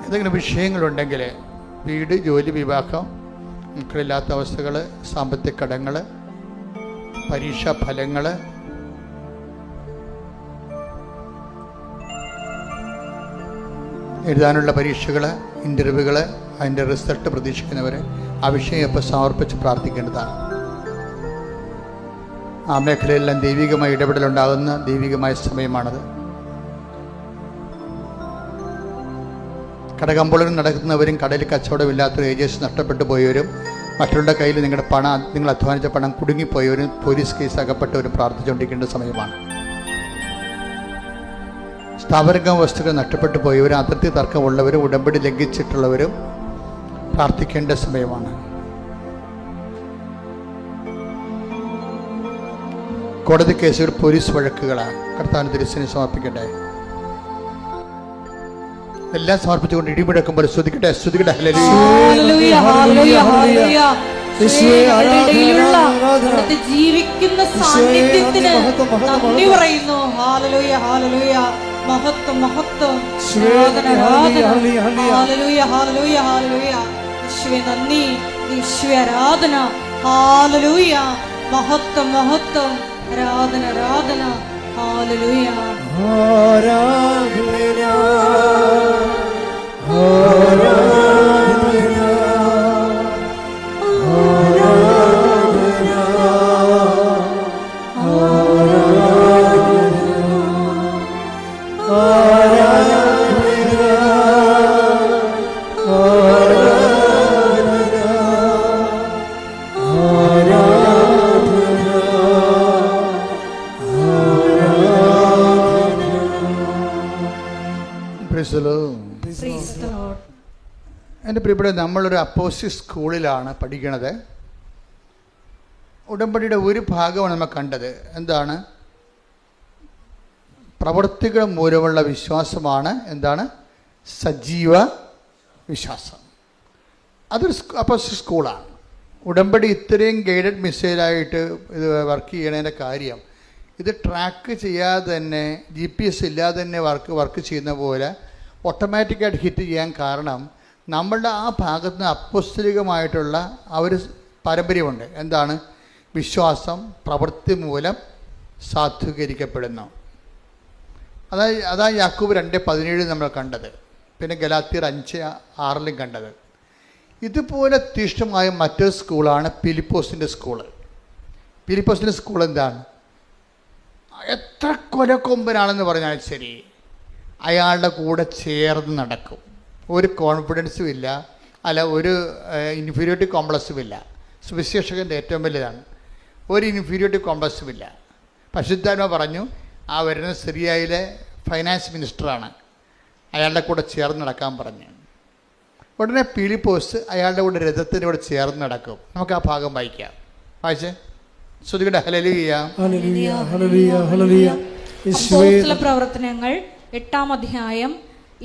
എന്തെങ്കിലും വിഷയങ്ങളുണ്ടെങ്കിൽ വീട്, ജോലി, വിവാഹം, മക്കളില്ലാത്ത അവസ്ഥകൾ, സാമ്പത്തിക കടങ്ങൾ, പരീക്ഷാ ഫലങ്ങൾ, എഴുതാനുള്ള പരീക്ഷകൾ, ഇൻ്റർവ്യൂകൾ, അതിൻ്റെ റിസൾട്ട് പ്രതീക്ഷിക്കുന്നവർ ആ വിഷയം ഇപ്പോൾ സമർപ്പിച്ച് പ്രാർത്ഥിക്കേണ്ടതാണ്. ആ മേഖലയെല്ലാം ദൈവികമായ ഇടപെടലുണ്ടാകുന്ന ദൈവികമായ സമയമാണത്. കടകമ്പോളങ്ങൾ നടക്കുന്നവരും കടലിൽ കച്ചവടമില്ലാത്തവരും ഏജൻസി നഷ്ടപ്പെട്ടു പോയവരും മറ്റുള്ള കയ്യിൽ നിങ്ങളുടെ പണം, നിങ്ങൾ അധ്വാനിച്ച പണം കുടുങ്ങിപ്പോയവരും പോലീസ് കേസ് അകപ്പെട്ടവരും പ്രാർത്ഥിച്ചുകൊണ്ടിരിക്കേണ്ട സമയമാണ്. സ്ഥാപനക വസ്തുക്കൾ നഷ്ടപ്പെട്ടു പോയവരും അതിർത്തി തർക്കമുള്ളവരും ഉടമ്പടി ലംഘിച്ചിട്ടുള്ളവരും പ്രാർത്ഥിക്കേണ്ട സമയമാണ്. കോടതി കേസുകൾ, പോലീസ് വഴക്കുകളാണ്. കർത്താവിന്റെ തിരുസന്നിധിയിൽ സമർപ്പിക്കട്ടെ. എല്ലാം സമർപ്പിച്ചുകൊണ്ട് ഇടിമുഴക്കുമ്പോൾ സ്തുതിക്കട്ടെ, സ്തുതിക്കട്ടെ. ജീവിക്കുന്ന സാന്നിധ്യത്തിന് മഹത്വം, മഹത്വം, നന്ദി മഹത്വം. പറയുന്നു. ഹല്ലേലൂയ, ഹല്ലേലൂയ. മഹത്വം, മഹത്വം. യേശുവേ, ആരാധന, ഹല്ലേലൂയ, ആരാധന. ഹല്ലേലൂയ. ഹല്ലേലൂയ, ഹല്ലേലൂയ, ഹല്ലേലൂയ. യേശുവേ നന്ദി, യേശുവേ ആരാധന. ഹല്ലേലൂയ. മഹത്വം, മഹത്വം. ആരാധന, ആരാധന. ഹല്ലേലൂയ. ആരാധന, ആരാധന, Praise the Lord. എൻ്റെ പ്രിയപ്പെട്ട, നമ്മളൊരു അപ്പോസ്റ്റിക് സ്കൂളിലാണ് പഠിക്കണത്. ഉടമ്പടിയുടെ ഒരു ഭാഗമാണ് നമ്മൾ കണ്ടത്. എന്താണ്? പ്രവൃത്തികൾ മൂലമുള്ള വിശ്വാസമാണ് എന്താണ്? സജീവ വിശ്വാസം. അതൊരു അപ്പോസ്റ്റിക് സ്കൂളാണ്. ഉടമ്പടി ഇത്രയും ഗൈഡഡ് മിസൈലായിട്ട് ഇത് വർക്ക് ചെയ്യണതിൻ്റെ കാര്യം, ഇത് ട്രാക്ക് ചെയ്യാതെ തന്നെ GPS ഇല്ലാതെ തന്നെ വർക്ക് ചെയ്യുന്ന പോലെ ഓട്ടോമാറ്റിക്കായിട്ട് ഹിറ്റ് ചെയ്യാൻ കാരണം നമ്മളുടെ ആ ഭാഗത്ത് നിന്ന് അപ്പോസ്തലികമായിട്ടുള്ള ആ ഒരു പാരമ്പര്യമുണ്ട്. എന്താണ്? വിശ്വാസം പ്രവൃത്തി മൂലം സാധൂകരിക്കപ്പെടുന്നു. അതാ യാക്കോബ് 2:17 നമ്മൾ കണ്ടത്, പിന്നെ ഗലാത്യർ 5:6 കണ്ടത്. ഇതുപോലെ തീഷ്ണമായ മറ്റൊരു സ്കൂളാണ് ഫിലിപ്പോസിൻ്റെ സ്കൂള്. ഫിലിപ്പോസിൻ്റെ സ്കൂൾ എന്താണ്? എത്ര കൊലക്കൊമ്പനാണെന്ന് പറഞ്ഞാൽ ശരി, അയാളുടെ കൂടെ ചേർന്ന് നടക്കും. ഒരു കോൺഫിഡൻസും ഇല്ല, ഒരു ഇൻഫീരിയോറിറ്റി കോംപ്ലക്സും ഇല്ല. സുവിശേഷകൻ്റെ ഏറ്റവും വലുതാണ്. ഒരു ഇൻഫീരിയോറിറ്റി കോംപ്ലക്സും ഇല്ല. പരിശുദ്ധാത്മ പറഞ്ഞു, ആ വരുന്ന സിറിയയിലെ ഫൈനാൻസ് മിനിസ്റ്ററാണ്, അയാളുടെ കൂടെ ചേർന്ന് നടക്കാൻ പറഞ്ഞു. ഉടനെ ഫിലിപ്പോസ് അയാളുടെ കൂടെ രഥത്തിൻ്റെ കൂടെ ചേർന്ന് നടക്കും. നമുക്ക് ആ ഭാഗം വായിക്കാം. വായിച്ചേ, ശ്രുതികടെ ഹല്ലേലൂയ, ഹല്ലേലൂയ, ഹല്ലേലൂയ, ഹല്ലേലൂയ. അപ്പോസ്തല പ്രവർത്തനങ്ങൾ 8-ാം അധ്യായം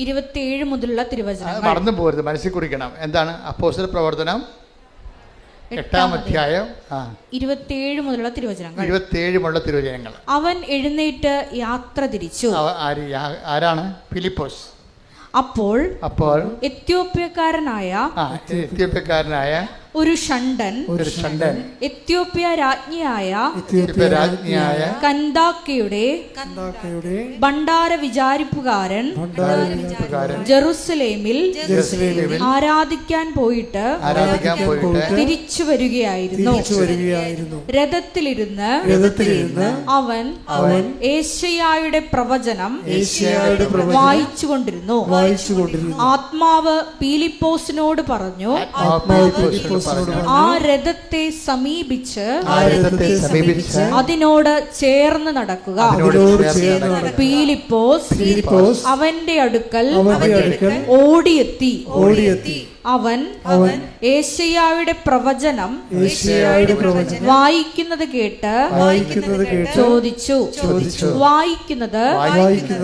27 മുതലുള്ള തിരുവചനങ്ങൾ. മറന്നു പോരുത്, മനസ്സിൽ കുറിക്കണം. എന്താണ് അപ്പോസ്തല പ്രവർത്തനം 8-ാം അധ്യായം 27 മുതലുള്ള തിരുവചനങ്ങൾ. 27 തിരുവചനങ്ങൾ. അവൻ എഴുന്നേറ്റ് യാത്ര തിരിച്ചു. ആരാണ്? ഫിലിപ്പോസ്. അപ്പോൾ എത്യോപ്യക്കാരനായ ഒരു ഷണ്ഡൻ എത്യോപ്യ രാജ്ഞിയായ കന്ദാക്കയുടെ ഭണ്ഡാര വിചാരിപ്പുകാരൻ ജെറുസലേമിൽ ആരാധിക്കാൻ പോയിട്ട് തിരിച്ചു വരികയായിരുന്നു. രഥത്തിലിരുന്ന് അവൻ ഏശയ്യായുടെ പ്രവചനം വായിച്ചുകൊണ്ടിരുന്നു. ആത്മാവ് ഫിലിപ്പോസിനോട് പറഞ്ഞു, ആ രഥത്തെ സമീപിച്ച് അതിനോട് ചേർന്ന് നടക്കുക. ഫിലിപ്പോസ് അവന്റെ അടുക്കൽ ഓടിയെത്തി. അവൻ ഏശയ്യായുടെ പ്രവചനം വായിക്കുന്നത് കേട്ട് ചോദിച്ചു, വായിക്കുന്നത്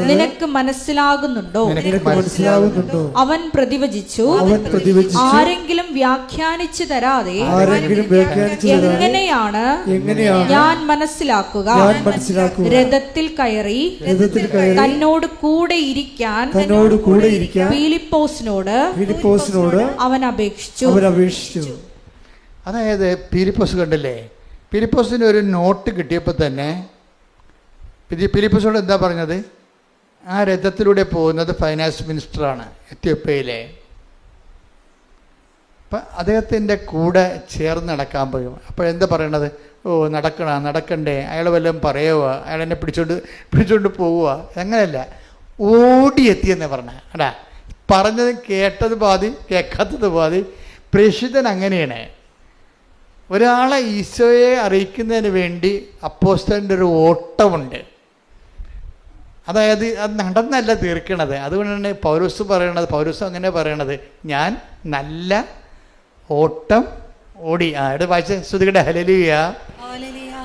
നിനക്ക് മനസ്സിലാകുന്നുണ്ടോ? അവൻ പ്രതിവചിച്ചു, ആരെങ്കിലും വ്യാഖ്യാനിച്ചു തരാതെ എങ്ങനെയാണ് ഞാൻ മനസ്സിലാക്കുക? രഥത്തിൽ കയറി തന്നോട് കൂടെ ഇരിക്കാൻ ഫിലിപ്പോസിനോട് അവൻ അപേക്ഷിച്ചു. അതായത് ഫിലിപ്പോസ് കണ്ടില്ലേ, ഫിലിപ്പോസിന് ഒരു നോട്ട് കിട്ടിയപ്പോൾ തന്നെ ഫിലിപ്പോസിനോട് എന്താ പറഞ്ഞത്? ആ രഥത്തിലൂടെ പോകുന്നത് ഫൈനാൻസ് മിനിസ്റ്ററാണ് എത്യോപ്യയിലെ. അപ്പം അദ്ദേഹത്തിൻ്റെ കൂടെ ചേർന്ന് നടക്കാൻ പോയും. അപ്പോഴെന്താ പറയണത്? നടക്കണ്ടേ, അയാൾ വല്ലതും പറയുക, അയാൾ എന്നെ പിടിച്ചോണ്ട് പോവുക, അങ്ങനെയല്ല, ഓടിയെത്തിയെന്ന് പറഞ്ഞ. അടാ, പറഞ്ഞത് കേട്ടത് പാതി, കേൾക്കാത്തത് പാതി. പ്രേക്ഷിതൻ അങ്ങനെയാണ്. ഒരാളെ ഈശോയെ അറിയിക്കുന്നതിന് വേണ്ടി അപ്പോസ്തലൻ്റെ ഒരു ഓട്ടമുണ്ട്. അതായത് അത് നടന്നല്ല തീർക്കണത്. അതുകൊണ്ടാണ് പൗലോസ് പറയണത്, പൗലോസ് അങ്ങനെ പറയണത്, ഞാൻ നല്ല ഓട്ടം ഓടി. ഇവിടെ വായിച്ച ശ്രുതികടെ ഹല്ലേലൂയ,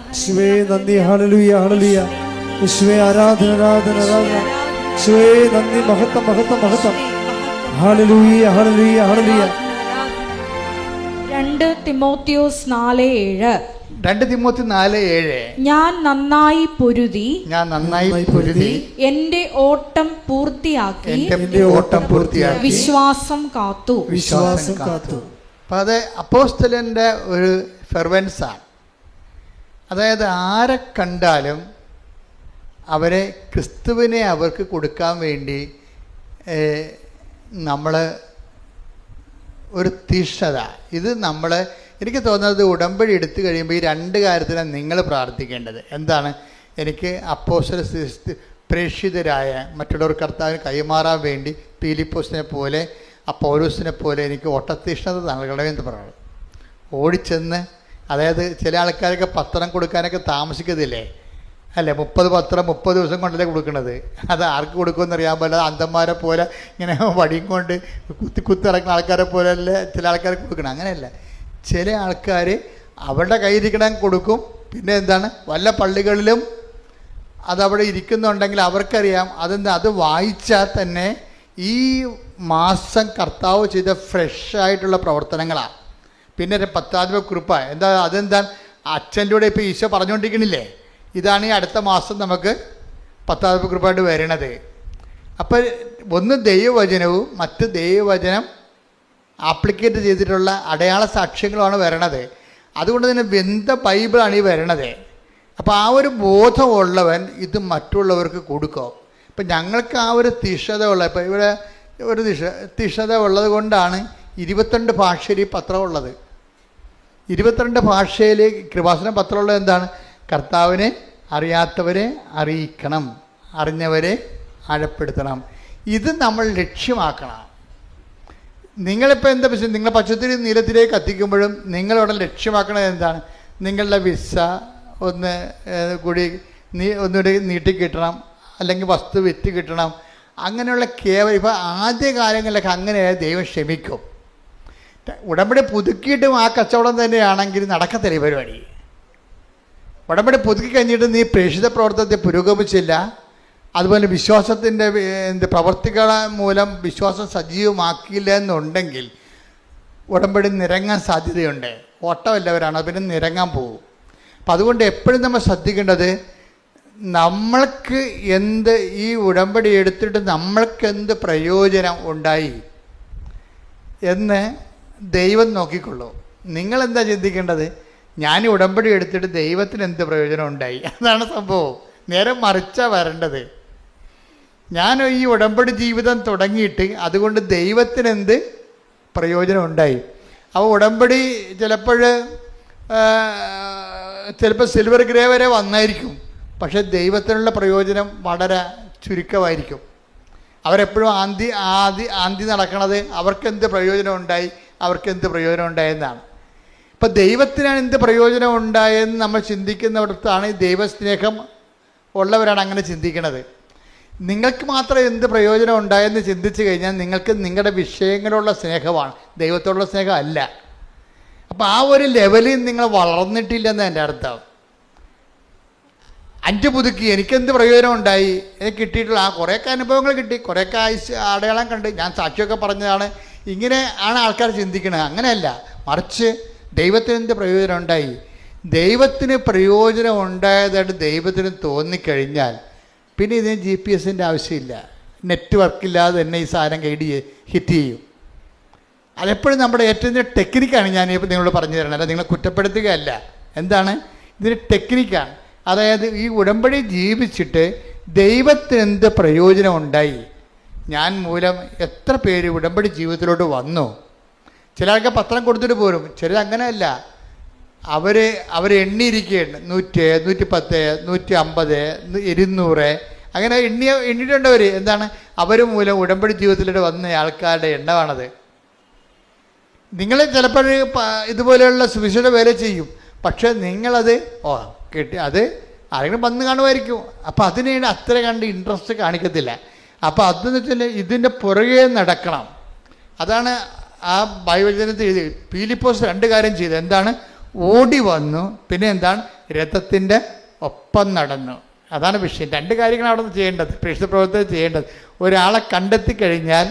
യേശുവേ നന്ദി, ഹല്ലേലൂയ, ഹല്ലേലൂയ. യേശുവേ ആരാധന, ആരാധന, ആരാധന. യേശുവേ നന്ദി, മഹത്വം, മഹത്വം, മഹത്വം. ഹല്ലേലൂയ, ഹല്ലേലൂയ, ഹല്ലേലൂയ. 2 തിമോത്തിയോസ് 4:7. 2 തിമോത്തി 4:7 ഞാൻ നന്നായി പൊരുതി എന്റെ ഓട്ടം പൂർത്തിയാക്കി എന്റെ ഓട്ടം പൂർത്തിയാക്കി വിശ്വാസം കാത്തു. അപ്പം അത് അപ്പോസ്തലൻ്റെ ഒരു ഫെർവൻസാണ്. അതായത് ആരെ കണ്ടാലും അവരെ ക്രിസ്തുവിനെ അവർക്ക് കൊടുക്കാൻ വേണ്ടി നമ്മൾ ഒരു തീഷ്ണത. ഇത് നമ്മൾ, എനിക്ക് തോന്നുന്നത് ഉടമ്പടി എടുത്തു കഴിയുമ്പോൾ ഈ 2 കാര്യത്തിലാണ് നിങ്ങൾ പ്രാർത്ഥിക്കേണ്ടത്. എന്താണ്? എനിക്ക് അപ്പോസ്തല പ്രേക്ഷിതരായ മറ്റുള്ളവർ കർത്താവിന് കൈമാറാൻ വേണ്ടി പീലിപ്പോസിനെ പോലെ പൗലോസിനെ പോലെ എനിക്ക് ഓട്ടത്തീഷ്ണത നൽകണമെന്ന് പറയുന്നത്. ഓടിച്ചെന്ന്, അതായത് ചില ആൾക്കാരൊക്കെ പത്രം കൊടുക്കാനൊക്കെ താമസിക്കത്തില്ലേ, അല്ലേ? 30 പത്രം 30 ദിവസം കൊണ്ടല്ലേ കൊടുക്കുന്നത്. അത് ആർക്ക് കൊടുക്കുമെന്ന് അറിയാൻ പാടില്ല. അന്ധന്മാരെ പോലെ ഇങ്ങനെ വടിയും കൊണ്ട് കുത്തിറങ്ങുന്ന ആൾക്കാരെ പോലെ അല്ലേ ചില ആൾക്കാർക്ക് കൊടുക്കണം. അങ്ങനെയല്ല, ചില ആൾക്കാർ അവരുടെ കയ്യിരിക്കണം കൊടുക്കും. പിന്നെ എന്താണ്, വല്ല പള്ളികളിലും അതവിടെ ഇരിക്കുന്നുണ്ടെങ്കിൽ അവർക്കറിയാം അതെന്താ, അത് വായിച്ചാൽ തന്നെ ഈ മാസം കർത്താവ് ചെയ്ത ഫ്രഷായിട്ടുള്ള പ്രവർത്തനങ്ങളാണ്. പിന്നെ 10ാം കുറിപ്പാണ്. അതെന്താണ്, അച്ഛൻ്റെ കൂടെ ഇപ്പോൾ ഈശോ പറഞ്ഞുകൊണ്ടിരിക്കണില്ലേ, ഇതാണ് ഈ അടുത്ത മാസം നമുക്ക് 10ാം കുറിപ്പായിട്ട് വരണത്. അപ്പോൾ ഒന്ന് ദൈവവചനവും മറ്റ് ദൈവവചനം ആപ്ലിക്കേറ്റ് ചെയ്തിട്ടുള്ള അടയാള സാക്ഷ്യങ്ങളുമാണ് വരണത്. അതുകൊണ്ട് തന്നെ വെന്ത ബൈബിളാണ് ഈ വരണത്. അപ്പോൾ ആ ഒരു ബോധമുള്ളവൻ ഇത് മറ്റുള്ളവർക്ക് കൊടുക്കും. ഇപ്പം ഞങ്ങൾക്ക് ആ ഒരു തീഷ്ണത ഉള്ള, ഇപ്പം ഇവിടെ ഒരു തീഷ്ണത ഉള്ളത് കൊണ്ടാണ് 22 ഭാഷയിൽ ഈ പത്രം ഉള്ളത്. 22 ഭാഷയിൽ കൃപാസന പത്രമുള്ളത് എന്താണ്? കർത്താവിനെ അറിയാത്തവരെ അറിയിക്കണം, അറിഞ്ഞവരെ ആഴപ്പെടുത്തണം. ഇത് നമ്മൾ ലക്ഷ്യമാക്കണം. നിങ്ങളിപ്പോൾ എന്താ പ്രശ്നം? നിങ്ങൾ പച്ചത്തിരി നീലത്തിലേക്ക് കത്തിക്കുമ്പോഴും നിങ്ങളവിടെ ലക്ഷ്യമാക്കണത് എന്താണ്? നിങ്ങളുടെ വിസ ഒന്നുകൂടി നീട്ടിക്കിട്ടണം, അല്ലെങ്കിൽ വസ്തു വിറ്റ് കിട്ടണം. അങ്ങനെയുള്ള ഇപ്പം ആദ്യ കാലങ്ങളിലൊക്കെ അങ്ങനെ ദൈവം ക്ഷമിക്കും. ഉടമ്പടി പുതുക്കിയിട്ടും ആ കച്ചവടം തന്നെയാണെങ്കിൽ നടക്കത്തില്ല ഈ പരിപാടി. ഉടമ്പടി പുതുക്കി കഴിഞ്ഞിട്ട് നീ പ്രേക്ഷിത പ്രവർത്തനത്തെ പുരോഗമിച്ചില്ല, അതുപോലെ വിശ്വാസത്തിൻ്റെ പ്രവർത്തികൾ മൂലം വിശ്വാസം സജീവമാക്കിയില്ല എന്നുണ്ടെങ്കിൽ ഉടമ്പടി നിരങ്ങാൻ സാധ്യതയുണ്ട്. ഓട്ടമല്ലവരാണ്, പിന്നെ നിരങ്ങാൻ പോകും. അപ്പം അതുകൊണ്ട് എപ്പോഴും നമ്മൾ ശ്രദ്ധിക്കേണ്ടത്, നമ്മൾക്ക് എന്ത്, ഈ ഉടമ്പടി എടുത്തിട്ട് നമ്മൾക്ക് എന്ത് പ്രയോജനം ഉണ്ടായി എന്ന് ദൈവം നോക്കിക്കൊള്ളൂ. നിങ്ങളെന്താ ചിന്തിക്കേണ്ടത്? ഞാൻ ഉടമ്പടി എടുത്തിട്ട് ദൈവത്തിന് എന്ത് പ്രയോജനം ഉണ്ടായി, അതാണ് സംഭവം. നേരെ മറിച്ചാണ് വരേണ്ടത്. ഞാൻ ഈ ഉടമ്പടി ജീവിതം തുടങ്ങിയിട്ട് അതുകൊണ്ട് ദൈവത്തിന് എന്ത് പ്രയോജനം ഉണ്ടായി. അപ്പോൾ ഉടമ്പടി ചിലപ്പോൾ സിൽവർ ഗ്രേ വരെ വന്നായിരിക്കും, പക്ഷെ ദൈവത്തിനുള്ള പ്രയോജനം വളരെ ചുരുക്കമായിരിക്കും. അവരെപ്പോഴും ആന്തി നടക്കണത് അവർക്കെന്ത് പ്രയോജനം ഉണ്ടായി, അവർക്കെന്ത് പ്രയോജനം ഉണ്ടായെന്നാണ്. ഇപ്പം ദൈവത്തിനാണ് എന്ത് പ്രയോജനം ഉണ്ടായെന്ന് നമ്മൾ ചിന്തിക്കുന്നിടത്താണ് ഈ ദൈവസ്നേഹം ഉള്ളവരാണ് അങ്ങനെ ചിന്തിക്കുന്നത്. നിങ്ങൾക്ക് മാത്രം എന്ത് പ്രയോജനം ഉണ്ടായെന്ന് ചിന്തിച്ചു കഴിഞ്ഞാൽ നിങ്ങൾക്ക് നിങ്ങളുടെ വിഷയങ്ങളുള്ള സ്നേഹമാണ്, ദൈവത്തോടുള്ള സ്നേഹം അല്ല. അപ്പം ആ ഒരു ലെവലിൽ നിങ്ങൾ വളർന്നിട്ടില്ലെന്ന് എൻ്റെ അർത്ഥം. 5 പുതുക്കി എനിക്കെന്ത് പ്രയോജനം ഉണ്ടായി, എനിക്ക് കിട്ടിയിട്ടുള്ള കുറേയൊക്കെ അനുഭവങ്ങൾ കിട്ടി, കുറേയൊക്കെ അടയാളം കണ്ട്, ഞാൻ സാക്ഷിയൊക്കെ പറഞ്ഞതാണ്. ഇങ്ങനെ ആണ് ആൾക്കാർ ചിന്തിക്കുന്നത്. അങ്ങനെയല്ല, മറിച്ച് ദൈവത്തിന് എന്ത് പ്രയോജനം ഉണ്ടായി. ദൈവത്തിന് പ്രയോജനം ഉണ്ടായതായിട്ട് ദൈവത്തിന് തോന്നിക്കഴിഞ്ഞാൽ പിന്നെ ഇതിന് GPS ആവശ്യമില്ല. നെറ്റ്വർക്കില്ലാതെ തന്നെ ഈ സാധനം ഹിറ്റ് ചെയ്യും. അതെപ്പോഴും നമ്മുടെ ഏറ്റവും ടെക്നിക്കാണ് ഞാൻ ഇപ്പോൾ നിങ്ങളോട് പറഞ്ഞു തരണം, അല്ല നിങ്ങളെ കുറ്റപ്പെടുത്തുകയല്ല. എന്താണ് ഇതിന് ടെക്നിക്കാണ്. അതായത് ഈ ഉടമ്പടി ജീവിച്ചിട്ട് ദൈവത്തിന് എന്ത് പ്രയോജനം ഉണ്ടായി, ഞാൻ മൂലം എത്ര പേര് ഉടമ്പടി ജീവിതത്തിലോട്ട് വന്നു. ചിലർക്ക് പത്രം കൊടുത്തിട്ട് പോരും, ചിലർ അങ്ങനെയല്ല. അവർ എണ്ണിയിരിക്കുകയാണ് 100, 110, 150, 200 അങ്ങനെ എണ്ണിയിട്ടുണ്ടവർ. എന്താണ് അവർ മൂലം ഉടമ്പടി ജീവിതത്തിലൂടെ വന്ന ആൾക്കാരുടെ എണ്ണമാണത്. നിങ്ങൾ ചിലപ്പോൾ ഇതുപോലെയുള്ള സുവിശേഷ വേല ചെയ്യും, പക്ഷേ നിങ്ങളത് അത് ആരെങ്കിലും വന്ന് കാണുമായിരിക്കും. അപ്പം അതിനെ അത്ര കണ്ട് ഇൻട്രസ്റ്റ് കാണിക്കത്തില്ല. അപ്പം അതെന്ന് വെച്ചാൽ ഇതിൻ്റെ പുറകെ നടക്കണം. അതാണ് ആ ബൈബിളിനകത്ത് എഴുതി. പീലിപ്പോസ് 2 കാര്യം ചെയ്തു. എന്താണ്? ഓടി വന്നു, പിന്നെ എന്താണ്? രഥത്തിൻ്റെ ഒപ്പം നടന്നു. അതാണ് വിഷയം. 2 കാര്യങ്ങളാണ് അവിടെ നിന്ന് ചെയ്യേണ്ടത്, പ്രേക്ഷിത പ്രവർത്തനം ചെയ്യേണ്ടത്. ഒരാളെ കണ്ടെത്തി കഴിഞ്ഞാൽ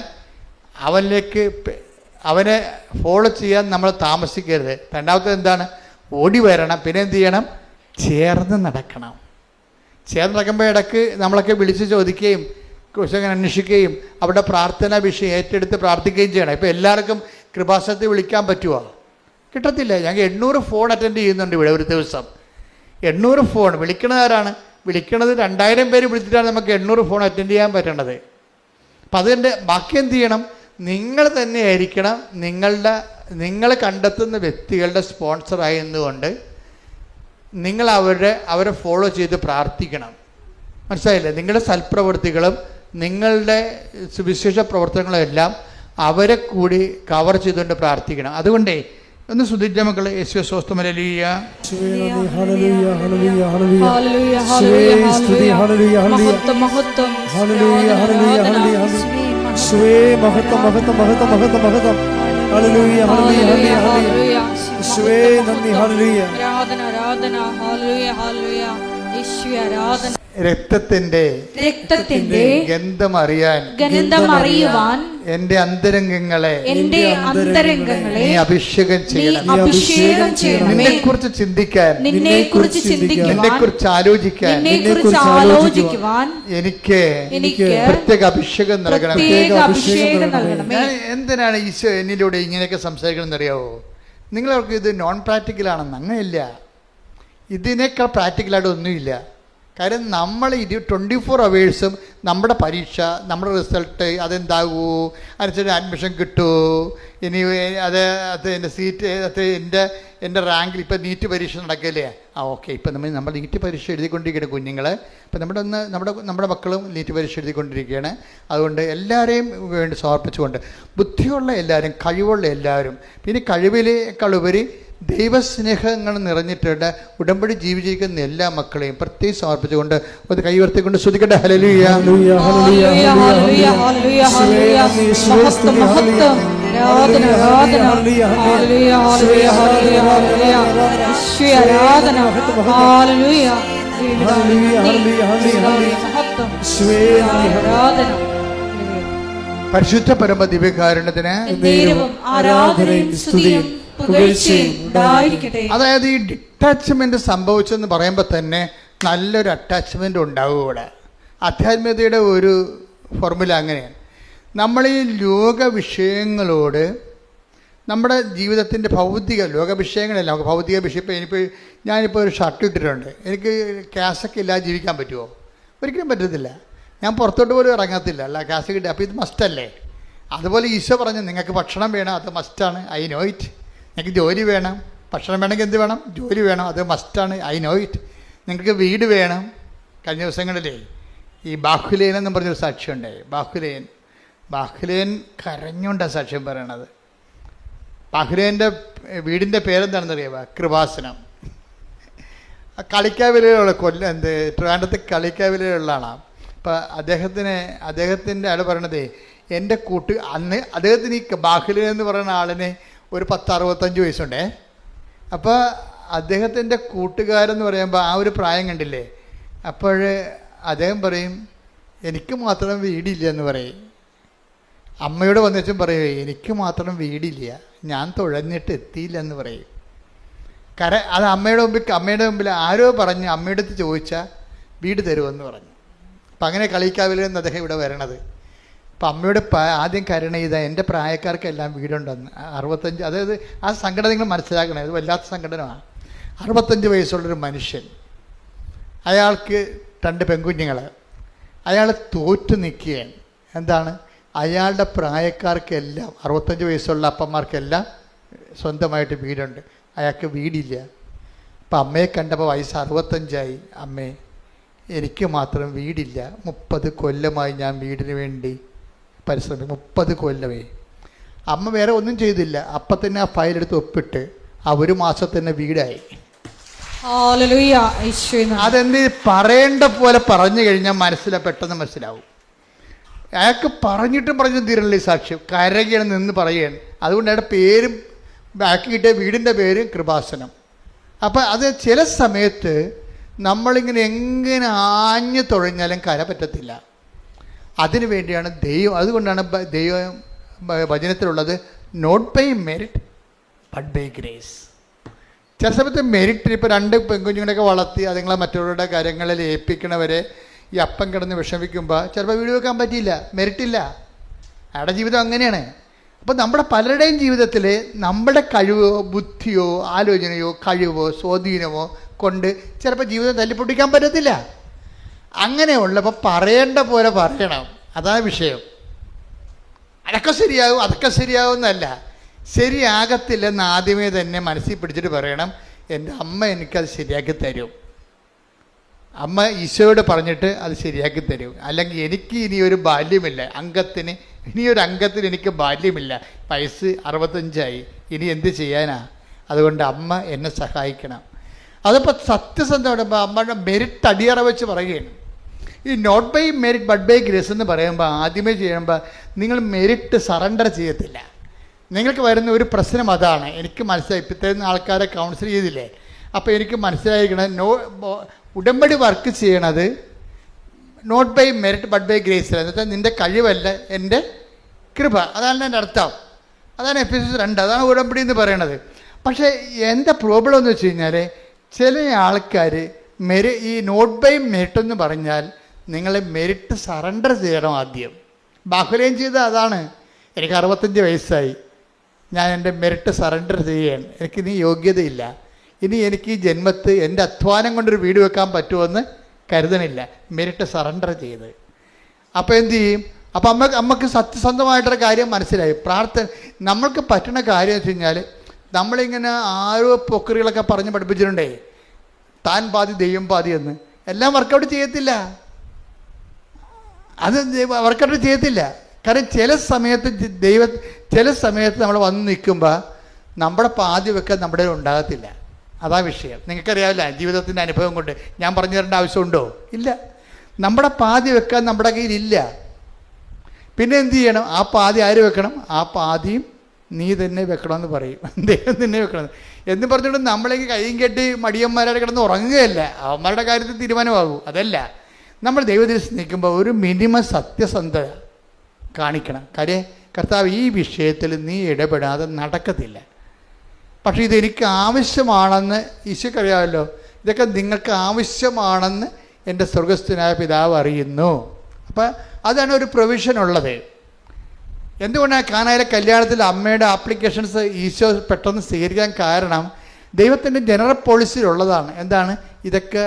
അവനെ ഫോളോ ചെയ്യാൻ നമ്മൾ താമസിക്കരുത്. രണ്ടാമത്തെ എന്താണ്? ഓടി വരണം. പിന്നെ എന്ത് ചെയ്യണം? ചേർന്ന് നടക്കണം. ചേർന്ന് നടക്കുമ്പോൾ ഇടയ്ക്ക് നമ്മളൊക്കെ വിളിച്ച് ചോദിക്കുകയും കുറിച്ചങ്ങനെ അന്വേഷിക്കുകയും അവിടെ പ്രാർത്ഥനാ വിഷയം ഏറ്റെടുത്ത് പ്രാർത്ഥിക്കുകയും ചെയ്യണം. ഇപ്പോൾ എല്ലാവർക്കും കൃപാസനത്തിൽ വിളിക്കാൻ പറ്റുമോ? കിട്ടത്തില്ല. ഞങ്ങൾ 800 ഫോൺ അറ്റൻഡ് ചെയ്യുന്നുണ്ട് ഇവിടെ ഒരു ദിവസം. 800 ഫോൺ വിളിക്കണത് ആരാണ്? വിളിക്കണത് 2000 പേര് വിളിച്ചിട്ടാണ് നമുക്ക് 800 ഫോൺ അറ്റൻഡ് ചെയ്യാൻ പറ്റണത്. അപ്പം അതിൻ്റെ ബാക്കി എന്ത് ചെയ്യണം? നിങ്ങൾ തന്നെ ആയിരിക്കണം നിങ്ങൾ കണ്ടെത്തുന്ന വ്യക്തികളുടെ സ്പോൺസറായി എന്നുകൊണ്ട് നിങ്ങൾ അവരെ ഫോളോ ചെയ്ത് പ്രാർത്ഥിക്കണം. മനസ്സിലായില്ലേ? നിങ്ങളുടെ സൽപ്രവൃത്തികളും നിങ്ങളുടെ സുവിശേഷ പ്രവർത്തനങ്ങളും എല്ലാം അവരെ കൂടി കവർ ചെയ്തുകൊണ്ട് പ്രാർത്ഥിക്കണം. അതുകൊണ്ടേ ഒന്ന് സ്തുതിച്ച മക്കളെ. യേശുവേ സ്തോത്രം. ഹല്ലേലൂയ. ഹല്ലേലൂയ ഹല്ലേലൂയ ഹല്ലേലൂയ ഹല്ലേലൂയ സ്തുതി ഹല്ലേലൂയ ഹല്ലേലൂയ മഹത്വം മഹത്വം ഹല്ലേലൂയ ഹല്ലേലൂയ ഹല്ലേലൂയ യേശുവേ മഹത്വം മഹത്വം മഹത്വം മഹത്വം മഹത്വം ഹല്ലേലൂയ ഹല്ലേലൂയ ഹല്ലേലൂയ യേശുവേ നന്ദി ഹല്ലേലൂയ ആരാധന ആരാധന ഹല്ലേലൂയ ഹല്ലേലൂയ യേശുവേ ആരാധന. രക്തത്തിന്റെ ഗന്ധം അറിയുവാൻ എന്റെ അന്തരംഗങ്ങളെ നീ അഭിഷേകം ചെയ്യണം. നിന്നെക്കുറിച്ച് ചിന്തിക്കാൻ, നിന്നെക്കുറിച്ച് ആലോചിക്കാൻ എനിക്ക് പ്രത്യേക അഭിഷേകം നൽകണം. ഞാൻ എന്തിനാണ് ഈശോ എന്നിലൂടെ ഇങ്ങനെയൊക്കെ സംസാരിക്കണമെന്ന് അറിയാവോ? നിങ്ങളവർക്ക് ഇത് നോൺ പ്രാക്ടിക്കലാണെന്ന്. അങ്ങനെയില്ല. ഇതിനേക്കാൾ പ്രാക്ടിക്കലായിട്ട് ഒന്നുമില്ല. കാര്യം നമ്മൾ 24 അവേഴ്സും നമ്മുടെ പരീക്ഷ, നമ്മുടെ റിസൾട്ട്, അതെന്താകൂ, അതിനനുസരിച്ച് അഡ്മിഷൻ കിട്ടുമോ, ഇനി എൻ്റെ സീറ്റ്, എൻ്റെ റാങ്കിൽ ഇപ്പോൾ നീറ്റ് പരീക്ഷ നടക്കില്ലേ? ഓക്കെ, ഇപ്പം നമ്മൾ നീറ്റ് പരീക്ഷ എഴുതിക്കൊണ്ടിരിക്കുകയാണ് കുഞ്ഞുങ്ങൾ. ഇപ്പം നമ്മുടെ മക്കളും നീറ്റ് പരീക്ഷ എഴുതിക്കൊണ്ടിരിക്കുകയാണ്. അതുകൊണ്ട് എല്ലാവരെയും വേണ്ടി സമർപ്പിച്ചുകൊണ്ട് ബുദ്ധിയുള്ള എല്ലാവരും, കഴിവുള്ള എല്ലാവരും, പിന്നെ കഴിവിനേക്കാളുപരി ദൈവസ്നേഹങ്ങൾ നിറഞ്ഞിട്ടുണ്ട് ഉടമ്പടി ജീവിച്ചിരിക്കുന്ന എല്ലാ മക്കളെയും പ്രത്യേകം സമർപ്പിച്ചുകൊണ്ട് ഒരു കൈവർത്തിക്കൊണ്ട് സ്തുതിക്കട്ടെ. ഹല്ലേലൂയ ഹല്ലേലൂയ ഹല്ലേലൂയ ഹല്ലേലൂയ ഹല്ലേലൂയ മഹത്വം മഹത്വം ആരാധന ആരാധന ഹല്ലേലൂയ ഹല്ലേലൂയ ഹല്ലേലൂയ ഹല്ലേലൂയ യേശുവേ ആരാധന ഹല്ലേലൂയ ഹല്ലേലൂയ ഹല്ലേലൂയ മഹത്വം യേശുവേ ആരാധന. പരിശുദ്ധ പരമ ദിവ്യകാരുണ്യത്തിന് ആരാധനയും സ്തുതിയും അതായത് ഈ ഡിറ്റാച്ച്മെന്റ് സംഭവിച്ചെന്ന് പറയുമ്പോൾ തന്നെ നല്ലൊരു അറ്റാച്ച്മെന്റ് ഉണ്ടാവും ഇവിടെ. ആധ്യാത്മികതയുടെ ഒരു ഫോർമുല അങ്ങനെയാണ്. നമ്മൾ ഈ ലോക വിഷയങ്ങളോട് നമ്മുടെ ജീവിതത്തിൻ്റെ ലോക വിഷയങ്ങളല്ല, നമുക്ക് ഭൗതിക വിഷയം. ഇപ്പോൾ ഞാനിപ്പോൾ ഒരു ഷർട്ട് ഇട്ടിട്ടുണ്ട്, എനിക്ക് ക്യാഷൊക്കെ ഇല്ലാതെ ജീവിക്കാൻ പറ്റുമോ? ഒരിക്കലും പറ്റത്തില്ല. ഞാൻ പുറത്തോട്ട് പോലും ഇറങ്ങത്തില്ല, അല്ല ക്യാഷ് കിട്ടുക. അപ്പോൾ ഇത് മസ്റ്റല്ലേ? അതുപോലെ ഈശോ പറഞ്ഞു നിങ്ങൾക്ക് ഭക്ഷണം വേണം, അത് മസ്റ്റാണ്, ഐ നോ ഇറ്റ്. നിങ്ങൾക്ക് ജോലി വേണം, ഭക്ഷണം വേണമെങ്കിൽ എന്ത് വേണം? ജോലി വേണം, അത് മസ്റ്റാണ്, ഐ നോ ഇറ്റ്. നിങ്ങൾക്ക് വീട് വേണം. കഴിഞ്ഞ ദിവസങ്ങളിലേ ഈ ബാഹുലേൻ എന്ന് പറഞ്ഞൊരു സാക്ഷ്യമുണ്ടായി. ബാഹുലേൻ കരഞ്ഞുകൊണ്ടാണ് സാക്ഷ്യം പറയണത്. ബാഹുലേൻ്റെ വീടിൻ്റെ പേരെന്താണെന്നറിയാമോ? കൃപാസനം. കളിക്കാവിലുള്ള ട്രിവാൻഡ്രത്ത് കളിക്കാവിലുള്ള ആളാണ്. അപ്പം അദ്ദേഹത്തിൻ്റെ ആൾ പറയണതേ, എൻ്റെ അന്ന് അദ്ദേഹത്തിന് ഈ ബാഹുലേൻ എന്ന് പറയുന്ന ആളിന് ഒരു 10-65 വയസ്സുണ്ടേ. അപ്പോൾ അദ്ദേഹത്തിൻ്റെ കൂട്ടുകാരെന്ന് പറയുമ്പോൾ ആ ഒരു പ്രായം കണ്ടില്ലേ. അപ്പോൾ അദ്ദേഹം പറയും എനിക്ക് മാത്രം വീടില്ല എന്ന് പറയും. അമ്മയോട് വന്നിട്ടും പറയും എനിക്ക് മാത്രം വീടില്ല, ഞാൻ തുഴഞ്ഞിട്ട് എത്തിയില്ല എന്ന് പറയും. അത് അമ്മയുടെ മുമ്പിൽ ആരോ പറഞ്ഞ് അമ്മയുടെ അടുത്ത് ചോദിച്ചാൽ വീട് തരുമെന്ന് പറഞ്ഞു. അപ്പം അങ്ങനെ കളിക്കാവിലെന്ന് അദ്ദേഹം ഇവിടെ വരണത്. അപ്പം അമ്മയോട് ആദ്യം കരുണ ചെയ്താൽ എൻ്റെ പ്രായക്കാർക്കെല്ലാം വീടുണ്ടെന്ന്. 65, അതായത് ആ സംഘടന നിങ്ങൾ മനസ്സിലാക്കണം, ഇത് വല്ലാത്ത സംഘടനമാണ്. 65 വയസ്സുള്ളൊരു മനുഷ്യൻ, അയാൾക്ക് 2 പെൺകുഞ്ഞുങ്ങൾ, അയാൾ തോറ്റു നിൽക്കുകയാണ്. എന്താണ്? അയാളുടെ പ്രായക്കാർക്കെല്ലാം 65 വയസ്സുള്ള അപ്പന്മാർക്കെല്ലാം സ്വന്തമായിട്ട് വീടുണ്ട്, അയാൾക്ക് വീടില്ല. അപ്പം അമ്മയെ കണ്ടപ്പോൾ വയസ്സ് 65ആയി. അമ്മേ എനിക്ക് മാത്രം വീടില്ല, 30 കൊല്ലമായി ഞാൻ വീടിന് വേണ്ടി പരിശ്രമിക്കും, 30 കൊല്ലമേ. അമ്മ വേറെ ഒന്നും ചെയ്തില്ല, അപ്പം തന്നെ ആ ഫയലെടുത്ത് ഒപ്പിട്ട് ആ 1 മാസം തന്നെ വീടായി. അതെന്ത് പറയേണ്ട പോലെ പറഞ്ഞു കഴിഞ്ഞാൽ പെട്ടെന്ന് മനസ്സിലാവും. അയാൾക്ക് പറഞ്ഞിട്ടും തീരണില്ല ഈ സാക്ഷ്യം, കരകയാണ് നിന്ന് പറയുകയാണ്. അതുകൊണ്ട് അയാളുടെ പേരും ബാക്കി കിട്ടിയ വീടിൻ്റെ പേരും കൃപാസനം. അപ്പം അത് ചില സമയത്ത് നമ്മളിങ്ങനെ എങ്ങനെ ആഞ്ഞു തുഴഞ്ഞാലും കര പറ്റത്തില്ല. അതിനു വേണ്ടിയാണ് ദൈവം. അതുകൊണ്ടാണ് ദൈവം വചനത്തിലുള്ളത് not by merit but by grace. ചില സമയത്ത് മെരിറ്റ്, ഇപ്പോൾ 2 പെൺകുഞ്ഞുങ്ങളെയൊക്കെ വളർത്തി അതുങ്ങളെ മറ്റുള്ളവരുടെ കാര്യങ്ങളിൽ ഏൽപ്പിക്കണവരെ ഈ അപ്പം കിടന്ന് വിഷമിക്കുമ്പോൾ ചിലപ്പോൾ വീട് വെക്കാൻ പറ്റിയില്ല, മെരിറ്റില്ല. അയാളുടെ ജീവിതം അങ്ങനെയാണ്. അപ്പോൾ നമ്മുടെ പലരുടെയും ജീവിതത്തിൽ നമ്മുടെ കഴിവോ ബുദ്ധിയോ ആലോചനയോ കഴിവോ സ്വാധീനമോ കൊണ്ട് ചിലപ്പോൾ ജീവിതം തല്ലിപ്പൊട്ടിക്കാൻ പറ്റത്തില്ല. അങ്ങനെയുള്ളപ്പോൾ പറയേണ്ട പോലെ പറയണം, അതാണ് വിഷയം. അതൊക്കെ ശരിയാകും അതൊക്കെ ശരിയാകുമെന്നല്ല, ശരിയാകത്തില്ലെന്ന് ആദ്യമേ തന്നെ മനസ്സിൽ പിടിച്ചിട്ട് പറയണം, എൻ്റെ അമ്മ എനിക്കത് ശരിയാക്കി തരും, അമ്മ ഈശോയോട് പറഞ്ഞിട്ട് അത് ശരിയാക്കി തരും. അല്ലെങ്കിൽ എനിക്ക് ഇനിയൊരു ബാല്യമില്ല, ഇനിയൊരു അംഗത്തിന് എനിക്ക് ബാല്യമില്ല, വയസ്സ് 65ആയി, ഇനി എന്ത് ചെയ്യാനാ, അതുകൊണ്ട് അമ്മ എന്നെ സഹായിക്കണം. അതിപ്പോൾ സത്യസന്ധമായിട്ട് അമ്മയുടെ മെരിറ്റ് അടിയറ വെച്ച് പറയുകയാണ്. ഈ not by merit but by grace എന്ന് പറയുമ്പോൾ ആദ്യമേ ചെയ്യുമ്പോൾ നിങ്ങൾ മെരിറ്റ് സറണ്ടർ ചെയ്യത്തില്ല. നിങ്ങൾക്ക് വരുന്ന ഒരു പ്രശ്നം അതാണ്. എനിക്ക് മനസ്സിലായി, ഇപ്പോഴത്തെ ആൾക്കാരെ കൗൺസിൽ ചെയ്തില്ലേ, അപ്പോൾ എനിക്ക് മനസ്സിലായിരിക്കണം, ഉടമ്പടി വർക്ക് ചെയ്യണത് not by merit but by grace, എന്നുവെച്ചാൽ നിൻ്റെ കഴിവല്ല എൻ്റെ കൃപ, അതാണ് എൻ്റെ അർത്ഥം. അതാണ് എഫെസ്യസ് 2, അതാണ് ഉടമ്പടി എന്ന് പറയണത്. പക്ഷേ എന്താ പ്രോബ്ലം എന്ന് വെച്ച് കഴിഞ്ഞാൽ ചില ആൾക്കാർ ഈ നോട്ട് ബൈ മെരിറ്റ് എന്ന് പറഞ്ഞാൽ നിങ്ങൾ മെരിറ്റ് സറണ്ടർ ചെയ്യണം ആദ്യം. ബാഹുലേയം ചെയ്ത അതാണ്, എനിക്ക് 65 വയസ്സായി, ഞാൻ എൻ്റെ മെരിറ്റ് സറണ്ടർ ചെയ്യുകയാണ്, എനിക്കിനി യോഗ്യതയില്ല, ഇനി എനിക്ക് ഈ ജന്മത്ത് എൻ്റെ അധ്വാനം കൊണ്ടൊരു വീട് വെക്കാൻ പറ്റുമെന്ന് കരുതണില്ല, മെരിറ്റ് സറണ്ടർ ചെയ്ത്. അപ്പോൾ എന്ത് ചെയ്യും? അപ്പോൾ അമ്മക്ക് സത്യസന്ധമായിട്ടൊരു കാര്യം മനസ്സിലായി. നമ്മൾക്ക് പറ്റുന്ന കാര്യം എന്ന് വെച്ച് കഴിഞ്ഞാൽ നമ്മളിങ്ങനെ ആരോ പൊക്കറികളൊക്കെ പറഞ്ഞ് പഠിപ്പിച്ചിട്ടുണ്ടേ, താൻ പാതി ദൈവം പാതി എന്ന്. എല്ലാം വർക്കൗട്ട് ചെയ്യത്തില്ല, അത് വർക്കൗട്ട് ചെയ്യത്തില്ല. കാരണം ചില സമയത്ത് നമ്മൾ വന്ന് നിൽക്കുമ്പോൾ നമ്മുടെ പാതി വെക്കാൻ നമ്മുടെ ഉണ്ടാകത്തില്ല. അതാ വിഷയം. നിങ്ങൾക്കറിയാവില്ല, ജീവിതത്തിൻ്റെ അനുഭവം കൊണ്ട് ഞാൻ പറഞ്ഞു തരേണ്ട ആവശ്യമുണ്ടോ? ഇല്ല. നമ്മുടെ പാതി വെക്കാൻ നമ്മുടെ കയ്യിലില്ല. പിന്നെ എന്ത് ചെയ്യണം? ആ പാതി ആര് വെക്കണം? ആ പാതിയും നീ തന്നെ വെക്കണമെന്ന് പറയും, ദൈവം തന്നെ വെക്കണം എന്ന് പറഞ്ഞുകൊണ്ട് നമ്മളേക്ക് കൈയും കെട്ടി മടിയന്മാരായിട്ട് കിടന്ന് ഉറങ്ങുകയല്ല, അവന്മാരുടെ കാര്യത്തിൽ തീരുമാനമാകൂ. അതല്ല, നമ്മൾ ദൈവത്തിൽ സ്നേഹിക്കുമ്പോൾ ഒരു മിനിമം സത്യസന്ധത കാണിക്കണം. കാര്യം കർത്താവ് ഈ വിഷയത്തിൽ നീ ഇടപെടാതെ നടക്കത്തില്ല. പക്ഷേ ഇതെനിക്ക് ആവശ്യമാണെന്ന് ഈശോയ്ക്കറിയാമല്ലോ, ഇതൊക്കെ നിങ്ങൾക്ക് ആവശ്യമാണെന്ന് എൻ്റെ സ്വർഗസ്ഥനായ പിതാവ് അറിയുന്നു. അപ്പം അതാണ് ഒരു പ്രൊവിഷൻ ഉള്ളത്. എന്തുകൊണ്ടാണ് കാനായിലെ കല്യാണത്തിൽ അമ്മയുടെ ആപ്ലിക്കേഷൻസ് ഈശോ പെട്ടെന്ന് സ്വീകരിക്കാൻ കാരണം ദൈവത്തിൻ്റെ ജനറൽ പോളിസിയിലുള്ളതാണ്. എന്താണ്? ഇതൊക്കെ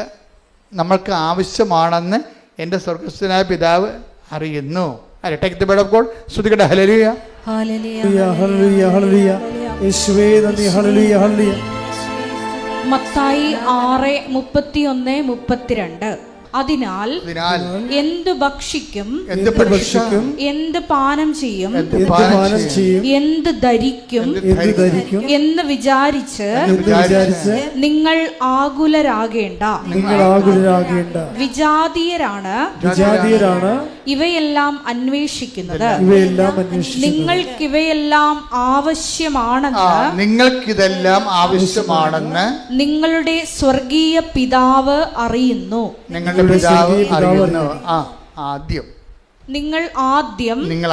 നമ്മൾക്ക് ആവശ്യമാണെന്ന് എൻ്റെ സ്വർഗസ്ഥനായ പിതാവ് അറിയുന്നു. Take the word of God. ശ്രുതികട്ടെ. ഹല്ലേലൂയ, ഹല്ലേലൂയ, ഹല്ലേലൂയ, ഹല്ലേലൂയ. യേശുവേ നന്ദി. ഹല്ലേലൂയ, ഹല്ലേലൂയ. മത്തായി 6:31-32. അതിനാൽ എന്ത് ഭക്ഷിക്കും, എന്ത് പാനം ചെയ്യും, എന്ത് ധരിക്കും എന്ന് വിചാരിച്ച് നിങ്ങൾ ആകുലരാകേണ്ട. വിജാതീയരാണ് ഇവയെല്ലാം അന്വേഷിക്കുന്നത്. നിങ്ങൾക്കിവയെല്ലാം ആവശ്യമാണെന്ന് നിങ്ങളുടെ സ്വർഗീയ പിതാവ് അറിയുന്നു. നിങ്ങൾ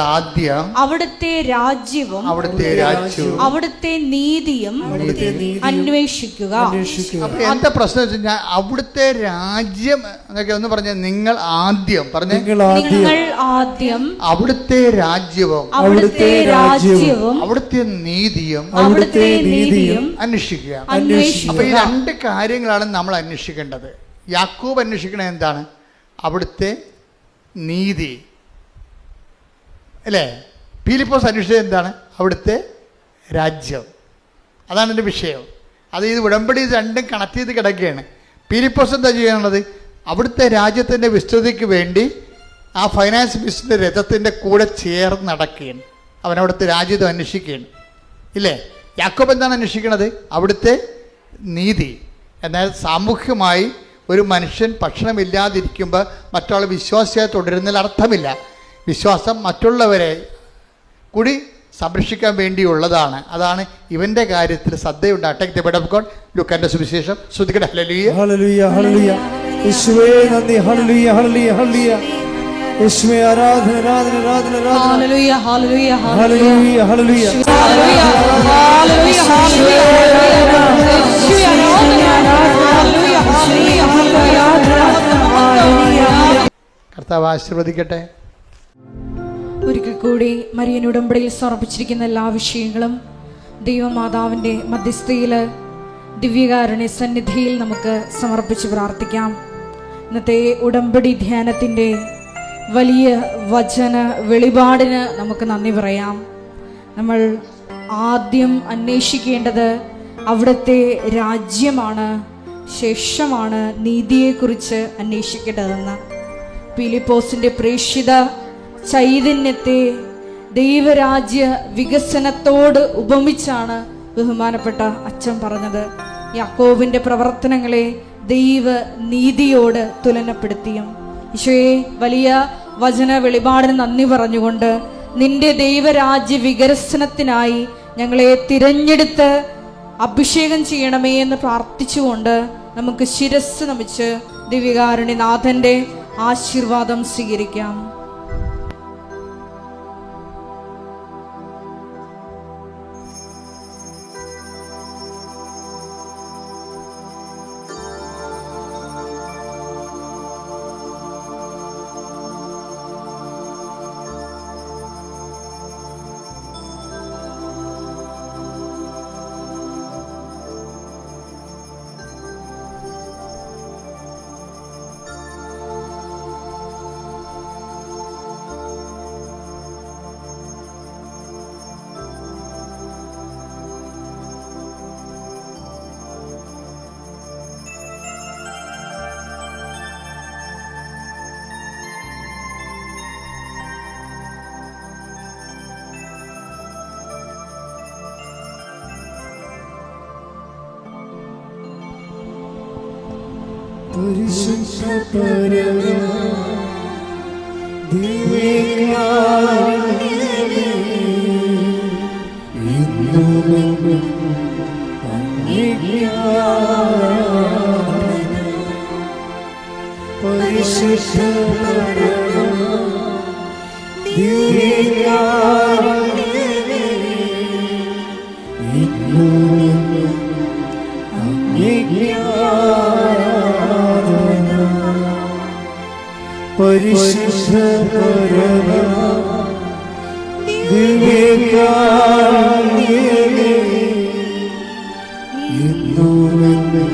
ആദ്യം അവിടുത്തെ രാജ്യവും അവിടുത്തെ നീതിയും അന്വേഷിക്കുക. എന്താ പ്രശ്നം വെച്ച് കഴിഞ്ഞാൽ അവിടുത്തെ രാജ്യം എന്നൊക്കെ ഒന്ന് പറഞ്ഞ, നിങ്ങൾ ആദ്യം അവിടുത്തെ രാജ്യവും അവിടുത്തെ നീതിയും അന്വേഷിക്കുക. അപ്പൊ ഈ 2 കാര്യങ്ങളാണ് നമ്മൾ അന്വേഷിക്കേണ്ടത്. യാക്കോബ് അന്വേഷിക്കണത് എന്താണ്? അവിടുത്തെ നീതി അല്ലേ? ഫിലിപ്പോസ് അന്വേഷിച്ചത് എന്താണ്? അവിടുത്തെ രാജ്യം. അതാണ് എൻ്റെ വിഷയം. അത് ഇത് ഉടമ്പടി 2 കണക്ട് ചെയ്ത് കിടക്കുകയാണ്. ഫിലിപ്പോസ് എന്താ ചെയ്യണത്? അവിടുത്തെ രാജ്യത്തിൻ്റെ വിസ്തൃതിക്ക് വേണ്ടി ആ ഫൈനാൻസ് ബിസിനസ് രഥത്തിൻ്റെ കൂടെ ചേർന്ന് നടക്കുകയാണ്. അവൻ അവിടുത്തെ രാജ്യത്തെ അന്വേഷിക്കുകയാണ്, ഇല്ലേ? യാക്കോബ് എന്താണ് അന്വേഷിക്കണത്? അവിടുത്തെ നീതി. എന്നാൽ സാമൂഹ്യമായി ഒരു മനുഷ്യൻ ഭക്ഷണമില്ലാതിരിക്കുമ്പോൾ മറ്റുള്ള വിശ്വാസിയായി തുടരുന്നതിൽ അർത്ഥമില്ല. വിശ്വാസം മറ്റുള്ളവരെ കൂടി സംരക്ഷിക്കാൻ വേണ്ടിയുള്ളതാണ്. അതാണ് ഇവൻ്റെ കാര്യത്തിൽ ശ്രദ്ധയുണ്ടാകട്ടെ. ലൂക്കാന്റെ സുവിശേഷം. ശ്രുതികട്ടെ. ഹല്ലേലൂയ, ഹല്ലേലൂയ, ഹല്ലേലൂയ. യേശുവേ നന്ദി. ഹല്ലേലൂയ, ഹല്ലേലൂയ, ഹല്ലേലൂയ. യേശുവേ ആരാധന ആരാധന ആരാധന ആരാധന. ഹല്ലേലൂയ ഹല്ലേലൂയ ഹല്ലേലൂയ ഹല്ലേലൂയ. ഹല്ലേലൂയ ഹല്ലേലൂയ ഹല്ലേലൂയ യേശുവേ ആരാധന ഹല്ലേലൂയ ഹല്ലേലൂയ. കർത്താവ് ആശീർവദിക്കട്ടെ. ഒരിക്കൽ കൂടി മരിയൻ ഉടമ്പടിയിൽ സമർപ്പിച്ചിരിക്കുന്ന എല്ലാ വിഷയങ്ങളും ദൈവമാതാവിൻ്റെ മധ്യസ്ഥയിൽ ദിവ്യകാരുണ്യ സന്നിധിയിൽ നമുക്ക് സമർപ്പിച്ച് പ്രാർത്ഥിക്കാം. ഇന്നത്തെ ഉടമ്പടി ധ്യാനത്തിൻ്റെ വലിയ വചന വെളിപാടിന് നമുക്ക് നന്ദി പറയാം. നമ്മൾ ആദ്യം അന്വേഷിക്കേണ്ടത് അവിടുത്തെ രാജ്യമാണ്, ശേഷമാണ് നീതിയെക്കുറിച്ച് അന്വേഷിക്കേണ്ടതെന്ന്. ഫിലിപ്പോസിൻ്റെ പ്രേക്ഷിത ചൈതന്യത്തെ ദൈവരാജ്യ വികസനത്തോട് ഉപമിച്ചാണ് ബഹുമാനപ്പെട്ട അച്ഛൻ പറഞ്ഞത്. യാക്കോബിൻ്റെ പ്രവർത്തനങ്ങളെ ദൈവ നീതിയോട് തുലനപ്പെടുത്തിയും. ഈശോയെ, വലിയ വചന വെളിപാടിന് നന്ദി പറഞ്ഞുകൊണ്ട് നിന്റെ ദൈവരാജ്യ വികസനത്തിനായി ഞങ്ങളെ തിരഞ്ഞെടുത്ത് അഭിഷേകം ചെയ്യണമേ എന്ന് പ്രാർത്ഥിച്ചുകൊണ്ട് നമുക്ക് ശിരസ് നമിച്ച് ദിവ്യകാരുണ്യനാഥന്റെ ആശീർവാദം സ്വീകരിക്കാം. പരിശുദ്ധ പരമ ദിവ്യകാരുണ്യമേ, ഇന്നുമെന്നും അങ്ങേക്ക് ആരാധന. പരിശുദ്ധ പരമ ദിവ്യകാരുണ്യമേ, ഇന്നുമെന്നും അങ്ങേക്ക് പരിശുദ്ധ പരമ ദിവ്യകാരുണ്യമേ, ഇന്നുമെന്നും